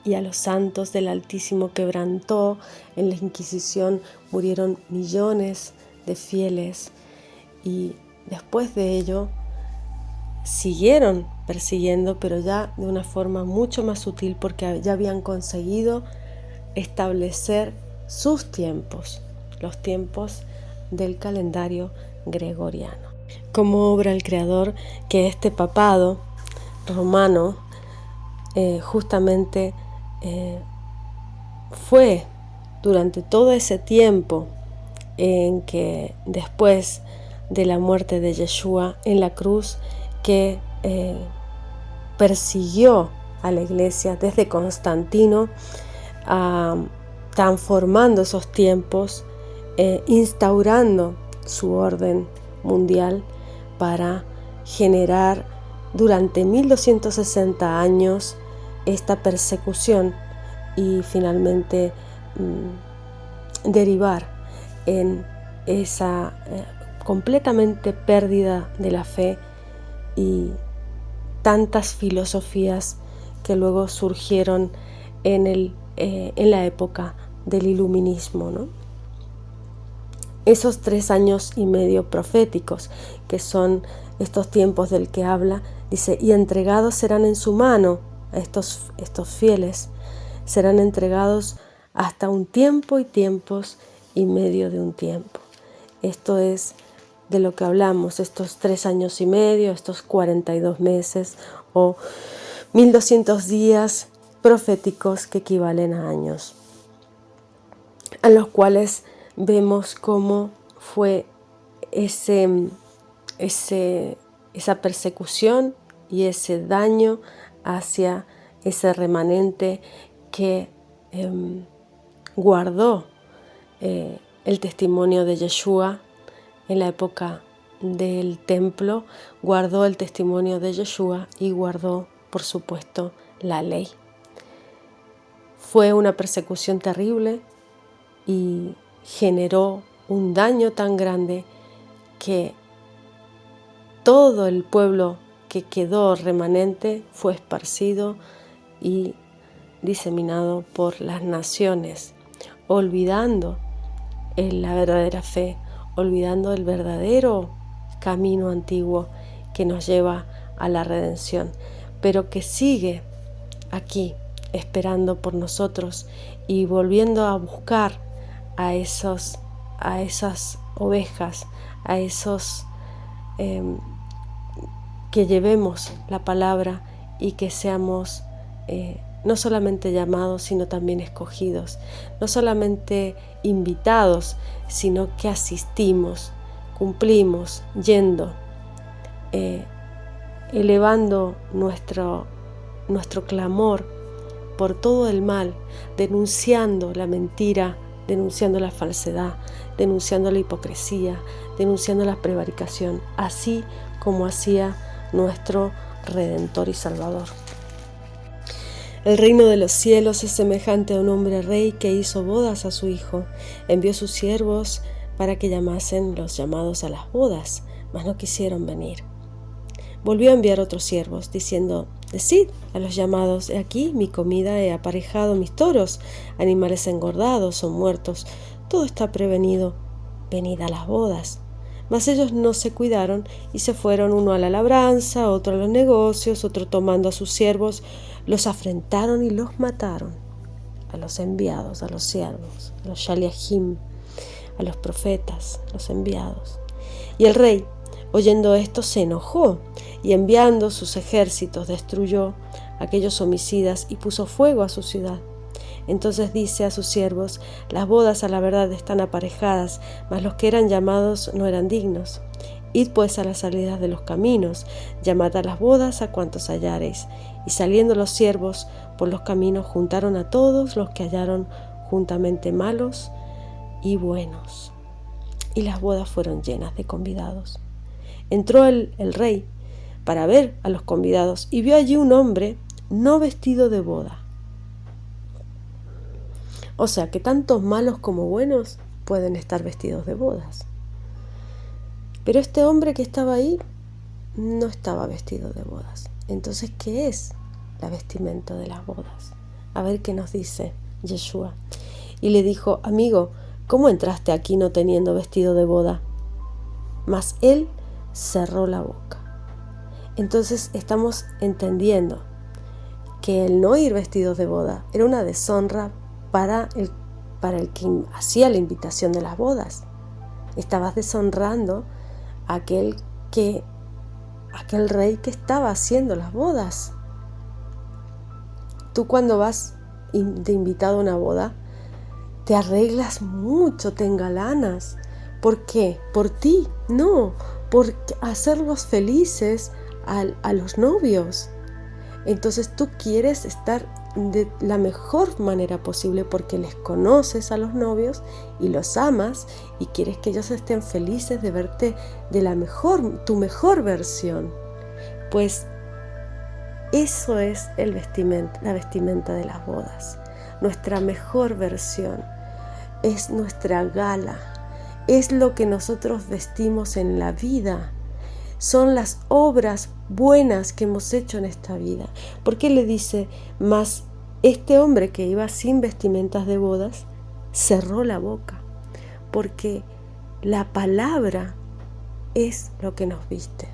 [SPEAKER 1] y a los santos del Altísimo quebrantó. En la Inquisición murieron millones de fieles, y después de ello siguieron persiguiendo, pero ya de una forma mucho más sutil, porque ya habían conseguido establecer sus tiempos, los tiempos del calendario gregoriano. Como obra el Creador que este papado romano justamente fue durante todo ese tiempo en que después de la muerte de Yeshua en la cruz, que persiguió a la iglesia desde Constantino, transformando esos tiempos, instaurando su orden mundial para generar durante 1260 años esta persecución y finalmente derivar en esa completamente pérdida de la fe y tantas filosofías que luego surgieron en la época del iluminismo, ¿no? Esos 3 años y medio proféticos, que son estos tiempos del que habla, dice, y entregados serán en su mano a estos fieles, serán entregados hasta un tiempo y tiempos y medio de un tiempo. Esto es de lo que hablamos, estos 3 años y medio, estos 42 meses o 1200 días proféticos que equivalen a años, a los cuales vemos cómo fue esa persecución y ese daño hacia ese remanente que guardó el testimonio de Yeshua en la época del templo, guardó el testimonio de Yeshua y guardó, por supuesto, la ley. Fue una persecución terrible y generó un daño tan grande que todo el pueblo que quedó remanente fue esparcido y diseminado por las naciones, olvidando la verdadera fe, olvidando el verdadero camino antiguo que nos lleva a la redención, pero que sigue aquí esperando por nosotros y volviendo a buscar a esas ovejas, a esos que llevemos la palabra y que seamos no solamente llamados, sino también escogidos, no solamente invitados, sino que asistimos, cumplimos, yendo, elevando nuestro clamor por todo el mal, denunciando la mentira, denunciando la falsedad, denunciando la hipocresía, denunciando la prevaricación, así como hacía nuestro Redentor y Salvador. El reino de los cielos es semejante a un hombre rey que hizo bodas a su hijo. Envió sus siervos para que llamasen los llamados a las bodas, mas no quisieron venir. Volvió a enviar otros siervos, diciendo, decid a los llamados, he aquí mi comida, he aparejado mis toros, animales engordados o muertos, todo está prevenido, venid a las bodas. Mas ellos no se cuidaron y se fueron, uno a la labranza, otro a los negocios, otro tomando a sus siervos, los afrentaron y los mataron, a los enviados, a los siervos, a los shaliachim, a los profetas, los enviados. Y el rey, oyendo esto, se enojó y enviando sus ejércitos destruyó a aquellos homicidas y puso fuego a su ciudad. Entonces dice a sus siervos, las bodas a la verdad están aparejadas, mas los que eran llamados no eran dignos. Id pues a las salidas de los caminos, llamad a las bodas a cuantos hallareis. Y saliendo los siervos por los caminos juntaron a todos los que hallaron juntamente malos y buenos. Y las bodas fueron llenas de convidados. Entró el rey para ver a los convidados y vio allí un hombre no vestido de boda. O sea que tantos malos como buenos pueden estar vestidos de bodas. Pero este hombre que estaba ahí no estaba vestido de bodas. Entonces, ¿qué es la vestimenta de las bodas? A ver qué nos dice Yeshua. Y le dijo, amigo, ¿cómo entraste aquí no teniendo vestido de boda? Mas él cerró la boca. Entonces estamos entendiendo que el no ir vestidos de boda era una deshonra para el que hacía la invitación de las bodas. Estabas deshonrando a aquel rey que estaba haciendo las bodas. Tú cuando vas de invitado a una boda, te arreglas mucho, te engalanas. ¿Por qué? ¿Por ti? No, por hacerlos felices a los novios. Entonces tú quieres estar de la mejor manera posible porque les conoces a los novios y los amas y quieres que ellos estén felices de verte de tu mejor versión. Pues eso es la vestimenta de las bodas. Nuestra mejor versión es nuestra gala, es lo que nosotros vestimos en la vida. Son las obras buenas que hemos hecho en esta vida. Porque le dice, mas este hombre que iba sin vestimentas de bodas, cerró la boca. Porque la palabra es lo que nos viste.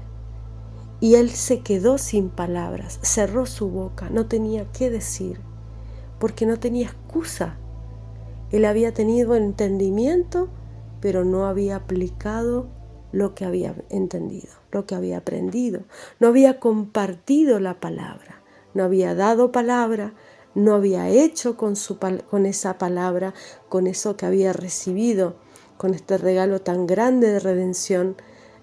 [SPEAKER 1] Y él se quedó sin palabras, cerró su boca, no tenía qué decir, porque no tenía excusa. Él había tenido entendimiento, pero no había aplicado lo que había entendido, lo que había aprendido. No había compartido la palabra, no había dado palabra, no había hecho con esa palabra, con eso que había recibido, con este regalo tan grande de redención.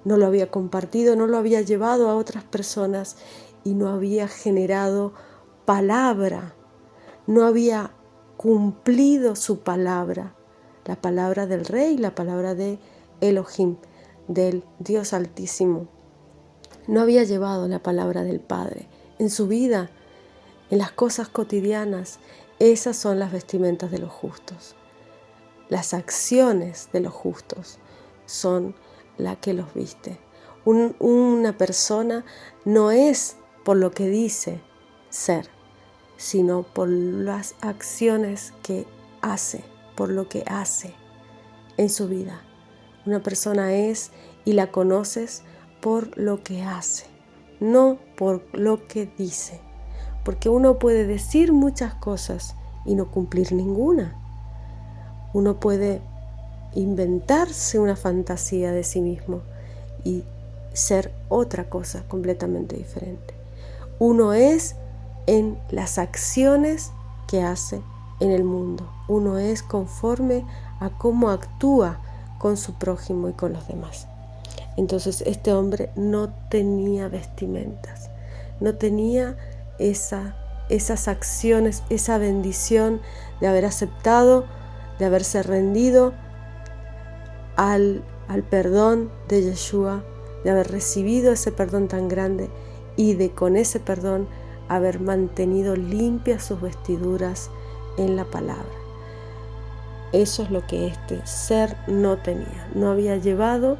[SPEAKER 1] No lo había compartido, no lo había llevado a otras personas y no había generado palabra, no había cumplido su palabra, la palabra del Rey, la palabra de Elohim, del Dios Altísimo. No había llevado la palabra del Padre en su vida, en las cosas cotidianas. Esas son las vestimentas de los justos. Las acciones de los justos son la que los viste. Una persona no es por lo que dice ser, sino por las acciones que hace, por lo que hace en su vida. Una persona es y la conoces por lo que hace, no por lo que dice. Porque uno puede decir muchas cosas y no cumplir ninguna. Uno puede inventarse una fantasía de sí mismo y ser otra cosa completamente diferente. Uno es en las acciones que hace en el mundo. Uno es conforme a cómo actúa con su prójimo y con los demás. Entonces este hombre no tenía vestimentas, no tenía esas acciones, esa bendición de haber aceptado, de haberse rendido al perdón de Yeshua, de haber recibido ese perdón tan grande y de con ese perdón haber mantenido limpias sus vestiduras en la palabra. Eso es lo que este ser no tenía. No había llevado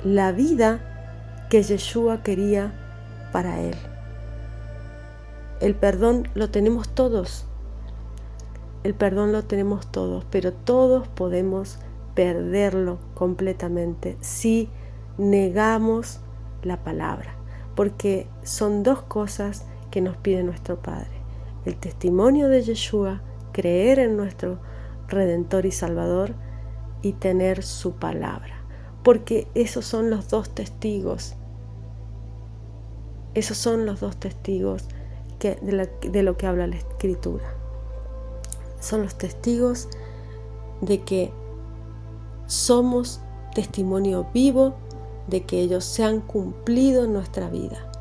[SPEAKER 1] la vida que Yeshua quería para él. El perdón lo tenemos todos. El perdón lo tenemos todos, pero todos podemos perderlo completamente si negamos la palabra. Porque son dos cosas que nos pide nuestro Padre. El testimonio de Yeshua, creer en nuestro Redentor y Salvador y tener su palabra. Porque esos son los dos testigos. Esos son los dos testigos de lo que habla la Escritura. Son los testigos de que somos testimonio vivo de que ellos se han cumplido en nuestra vida,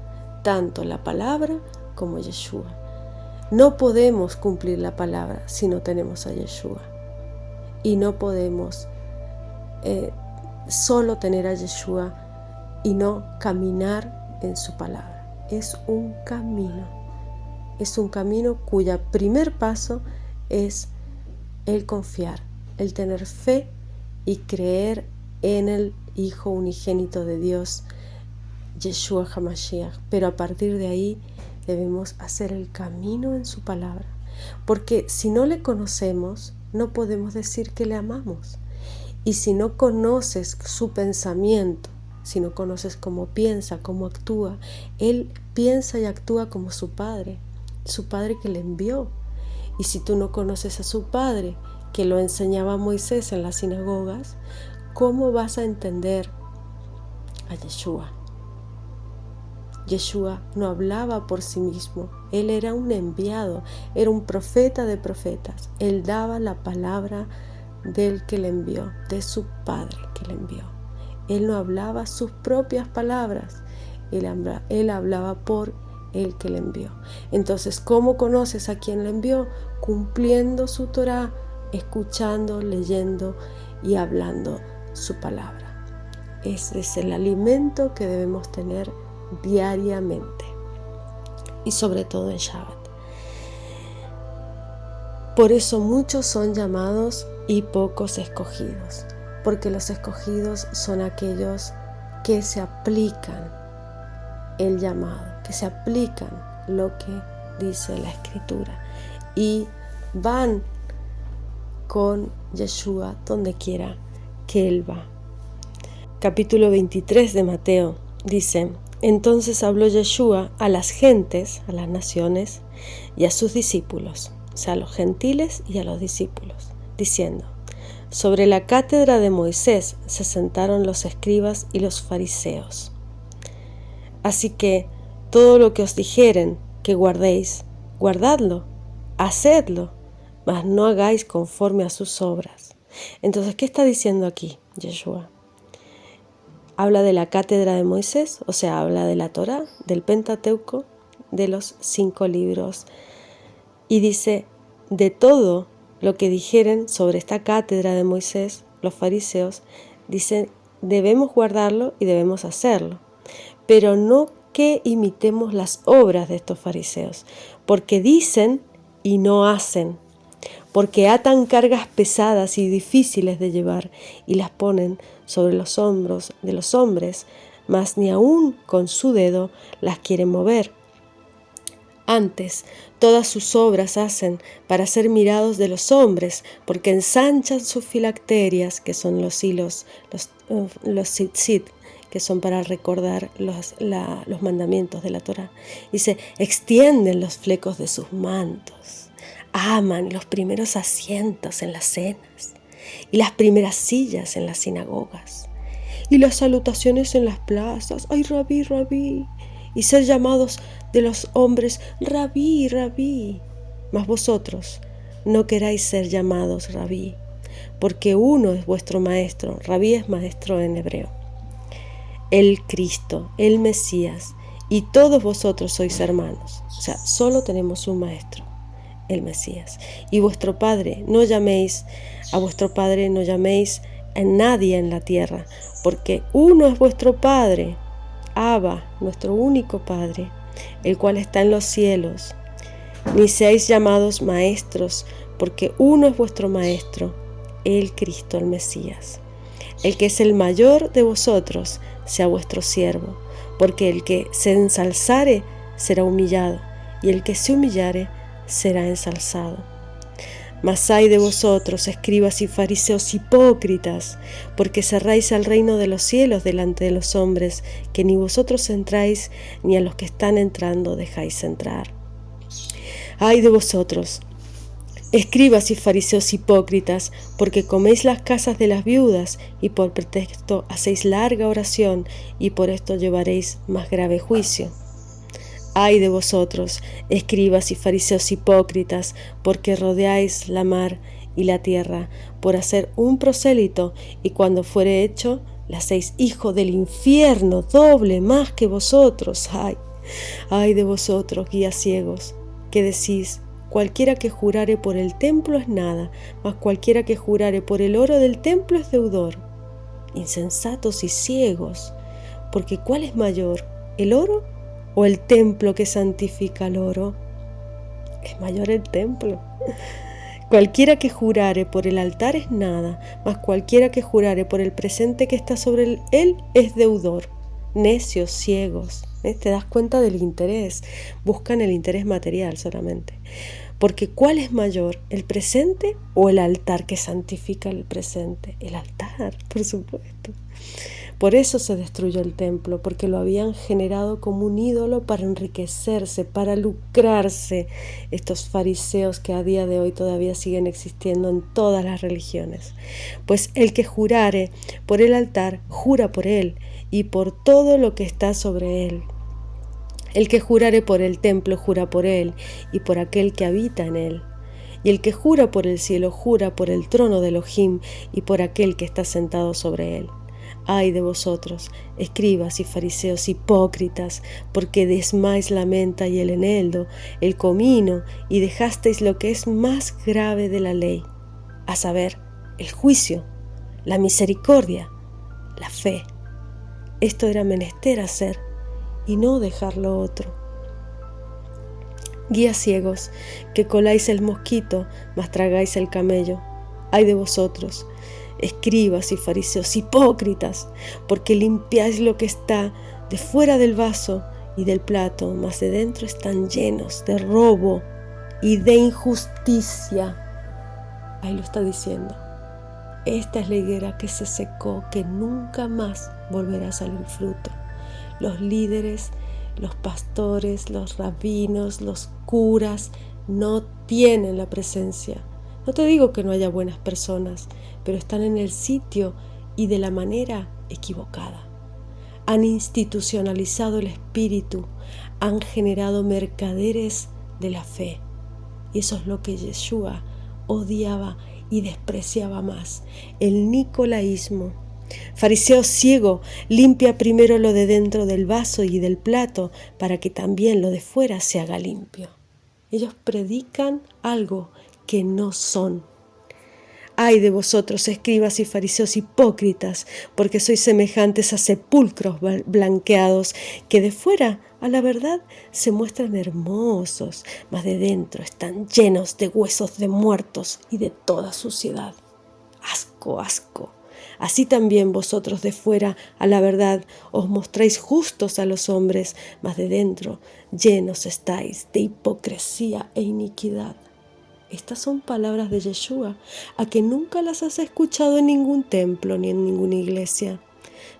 [SPEAKER 1] tanto la palabra como Yeshua. No podemos cumplir la palabra si no tenemos a Yeshua. Y no podemos solo tener a Yeshua y no caminar en su palabra. Es un camino cuyo primer paso es el confiar, el tener fe y creer en el Hijo unigénito de Dios, Yeshua HaMashiach. Pero a partir de ahí debemos hacer el camino en su palabra, porque si no le conocemos, no podemos decir que le amamos. Y si no conoces su pensamiento, si no conoces cómo piensa, cómo actúa, él piensa y actúa como su Padre que le envió. Y si tú no conoces a su padre, que lo enseñaba a Moisés en las sinagogas, ¿cómo vas a entender a Yeshua? Yeshua no hablaba por sí mismo, él era un enviado, era un profeta de profetas. Él daba la palabra del que le envió, de su Padre que le envió. Él no hablaba sus propias palabras, él hablaba por el que le envió. Entonces, ¿cómo conoces a quien le envió? Cumpliendo su Torá, escuchando, leyendo y hablando su palabra. Ese es el alimento que debemos tener diariamente y sobre todo en Shabbat. Por eso muchos son llamados y pocos escogidos, porque los escogidos son aquellos que se aplican el llamado, que se aplican lo que dice la Escritura y van con Yeshua donde quiera que él va. Capítulo 23 de Mateo dice: entonces habló Yeshua a las gentes, a las naciones y a sus discípulos, o sea, a los gentiles y a los discípulos, diciendo: sobre la cátedra de Moisés se sentaron los escribas y los fariseos. Así que todo lo que os dijeren que guardéis, guardadlo, hacedlo, mas no hagáis conforme a sus obras. Entonces, ¿qué está diciendo aquí Yeshua? Habla de la cátedra de Moisés, o sea, habla de la Torá, del Pentateuco, de los 5 libros. Y dice, de todo lo que dijeren sobre esta cátedra de Moisés, los fariseos, dicen, debemos guardarlo y debemos hacerlo. Pero no que imitemos las obras de estos fariseos, porque dicen y no hacen, porque atan cargas pesadas y difíciles de llevar y las ponen sobre los hombros de los hombres, mas ni aun con su dedo las quieren mover. Antes, todas sus obras hacen para ser mirados de los hombres, porque ensanchan sus filacterias, que son los hilos, los tzitzit, que son para recordar los mandamientos de la Torá. Y se extienden los flecos de sus mantos. Aman los primeros asientos en las cenas y las primeras sillas en las sinagogas y las salutaciones en las plazas. ¡Ay, rabí, rabí! Y ser llamados de los hombres rabí, rabí. Mas vosotros no queráis ser llamados rabí, porque uno es vuestro maestro. Rabí es maestro en hebreo. El Cristo, el Mesías, y todos vosotros sois hermanos. O sea, solo tenemos un maestro, el Mesías. Y vuestro Padre, a vuestro Padre no llaméis a nadie en la tierra, porque uno es vuestro Padre, Abba, nuestro único Padre, el cual está en los cielos. Ni seáis llamados maestros, porque uno es vuestro Maestro, el Cristo, el Mesías. El que es el mayor de vosotros sea vuestro siervo, porque el que se ensalzare será humillado, y el que se humillare será ensalzado. Mas ay de vosotros, escribas y fariseos hipócritas, porque cerráis el reino de los cielos delante de los hombres, que ni vosotros entráis, ni a los que están entrando dejáis entrar. Ay de vosotros, escribas y fariseos hipócritas, porque coméis las casas de las viudas, y por pretexto hacéis larga oración, y por esto llevaréis más grave juicio. Ay de vosotros, escribas y fariseos hipócritas, porque rodeáis la mar y la tierra, por hacer un prosélito, y cuando fuere hecho, le hacéis hijo del infierno, doble más que vosotros. Ay de vosotros, guías ciegos, que decís, cualquiera que jurare por el templo es nada, mas cualquiera que jurare por el oro del templo es deudor. Insensatos y ciegos, porque ¿cuál es mayor, el oro o el templo que santifica el oro? Es mayor el templo. Cualquiera que jurare por el altar es nada, mas cualquiera que jurare por el presente que está sobre él es deudor. Necios, ciegos. ¿Te das cuenta del interés? Buscan el interés material solamente. Porque ¿cuál es mayor, el presente o el altar que santifica el presente? El altar, por supuesto. Por eso se destruyó el templo, porque lo habían generado como un ídolo para enriquecerse, para lucrarse, estos fariseos que a día de hoy todavía siguen existiendo en todas las religiones. Pues el que jurare por el altar, jura por él y por todo lo que está sobre él. El que jurare por el templo, jura por él y por aquel que habita en él. Y el que jura por el cielo, jura por el trono de Elohim y por aquel que está sentado sobre él. Ay de vosotros, escribas y fariseos hipócritas, porque desmáis la menta y el eneldo, el comino, y dejasteis lo que es más grave de la ley, a saber, el juicio, la misericordia, la fe. Esto era menester hacer, y no dejar lo otro. Guías ciegos, que coláis el mosquito, mas tragáis el camello. Ay de vosotros, escribas y fariseos hipócritas, porque limpiáis lo que está de fuera del vaso y del plato, mas de dentro están llenos de robo y de injusticia. Ahí lo está diciendo. Esta es la higuera que se secó, que nunca más volverá a salir fruto. Los líderes, los pastores, los rabinos, los curas no tienen la presencia. No te digo que no haya buenas personas, pero están en el sitio y de la manera equivocada. Han institucionalizado el espíritu, han generado mercaderes de la fe. Y eso es lo que Yeshua odiaba y despreciaba más, el nicolaísmo. Fariseo ciego, limpia primero lo de dentro del vaso y del plato para que también lo de fuera se haga limpio. Ellos predican algo que no son. Ay de vosotros, escribas y fariseos hipócritas, porque sois semejantes a sepulcros blanqueados, que de fuera, a la verdad, se muestran hermosos, mas de dentro están llenos de huesos de muertos y de toda suciedad. Asco, asco. Así también vosotros de fuera, a la verdad, os mostráis justos a los hombres, mas de dentro llenos estáis de hipocresía e iniquidad. Estas son palabras de Yeshua, a que nunca las has escuchado en ningún templo ni en ninguna iglesia.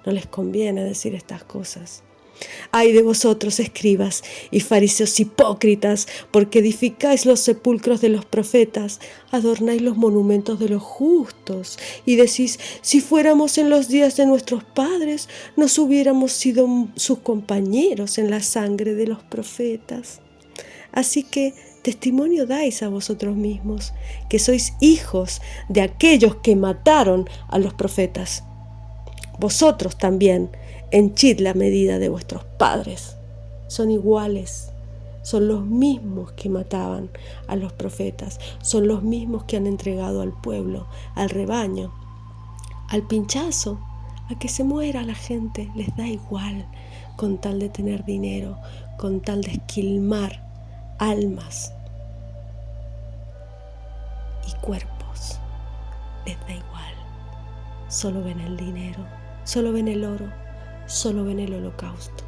[SPEAKER 1] No les conviene decir estas cosas. Ay de vosotros, escribas y fariseos hipócritas, porque edificáis los sepulcros de los profetas, adornáis los monumentos de los justos, y decís, si fuéramos en los días de nuestros padres, nos hubiéramos sido sus compañeros en la sangre de los profetas. Así que testimonio dais a vosotros mismos, que sois hijos de aquellos que mataron a los profetas. Vosotros también henchid la medida de vuestros padres. Son iguales, son los mismos que mataban a los profetas, son los mismos que han entregado al pueblo, al rebaño, al pinchazo, a que se muera la gente, les da igual, con tal de tener dinero, con tal de esquilmar almas y cuerpos, les da igual. Solo ven el dinero, solo ven el oro, solo ven el holocausto.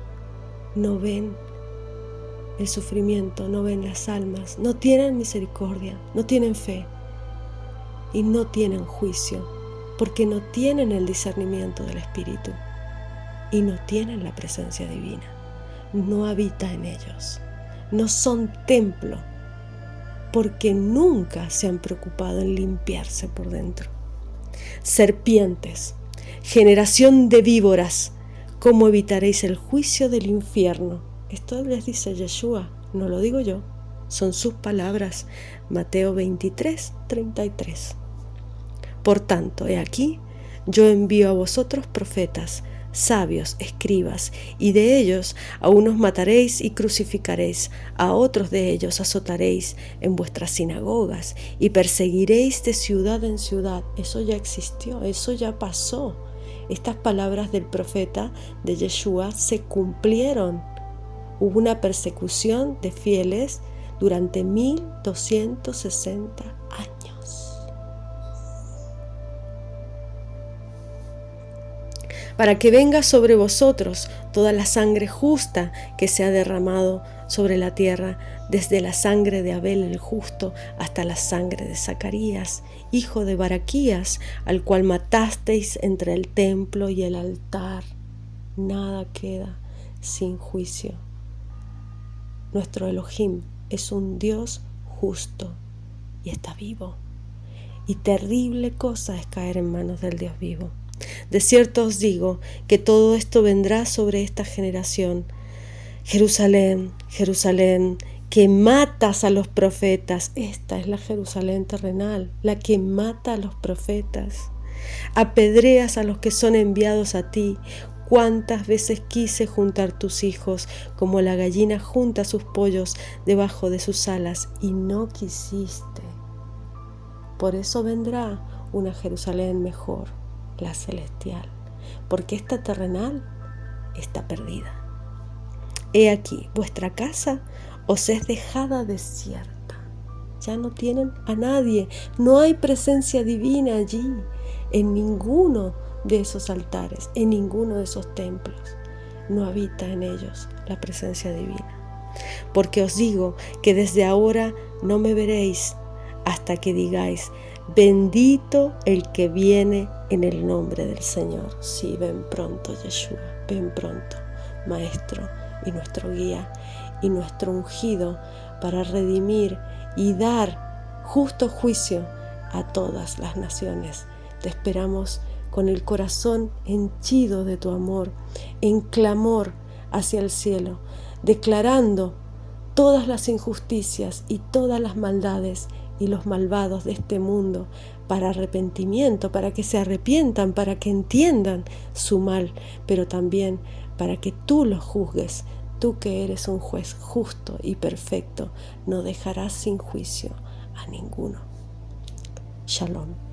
[SPEAKER 1] No ven el sufrimiento, no ven las almas, no tienen misericordia, no tienen fe y no tienen juicio, porque no tienen el discernimiento del Espíritu y no tienen la presencia divina. No habita en ellos. No son templo, porque nunca se han preocupado en limpiarse por dentro. Serpientes, generación de víboras, ¿cómo evitaréis el juicio del infierno? Esto les dice Yeshua, no lo digo yo, son sus palabras. Mateo 23, 33. Por tanto, he aquí, yo envío a vosotros profetas, sabios, escribas, y de ellos a unos mataréis y crucificaréis, a otros de ellos azotaréis en vuestras sinagogas y perseguiréis de ciudad en ciudad. Eso ya existió, eso ya pasó. Estas palabras del profeta de Yeshua se cumplieron. Hubo una persecución de fieles durante 1260 años. Para que venga sobre vosotros toda la sangre justa que se ha derramado sobre la tierra, desde la sangre de Abel el justo hasta la sangre de Zacarías, hijo de Baraquías, al cual matasteis entre el templo y el altar. Nada queda sin juicio. Nuestro Elohim es un Dios justo y está vivo. Y terrible cosa es caer en manos del Dios vivo. De cierto os digo que todo esto vendrá sobre esta generación. Jerusalén, Jerusalén, que matas a los profetas. Esta es la Jerusalén terrenal, la que mata a los profetas. Apedreas a los que son enviados a ti. Cuántas veces quise juntar tus hijos, como la gallina junta sus pollos debajo de sus alas, y no quisiste. Por eso vendrá una Jerusalén mejor, la celestial, porque esta terrenal está perdida. He aquí, vuestra casa os es dejada desierta. Ya no tienen a nadie, no hay presencia divina allí, en ninguno de esos altares, en ninguno de esos templos. No habita en ellos la presencia divina. Porque os digo que desde ahora no me veréis hasta que digáis, bendito el que viene en el nombre del Señor. Sí, ven pronto, Yeshua, ven pronto, Maestro y nuestro guía y nuestro ungido para redimir y dar justo juicio a todas las naciones. Te esperamos con el corazón henchido de tu amor, en clamor hacia el cielo, declarando todas las injusticias y todas las maldades y los malvados de este mundo para arrepentimiento, para que se arrepientan, para que entiendan su mal, pero también para que tú los juzgues. Tú que eres un juez justo y perfecto, no dejarás sin juicio a ninguno. Shalom.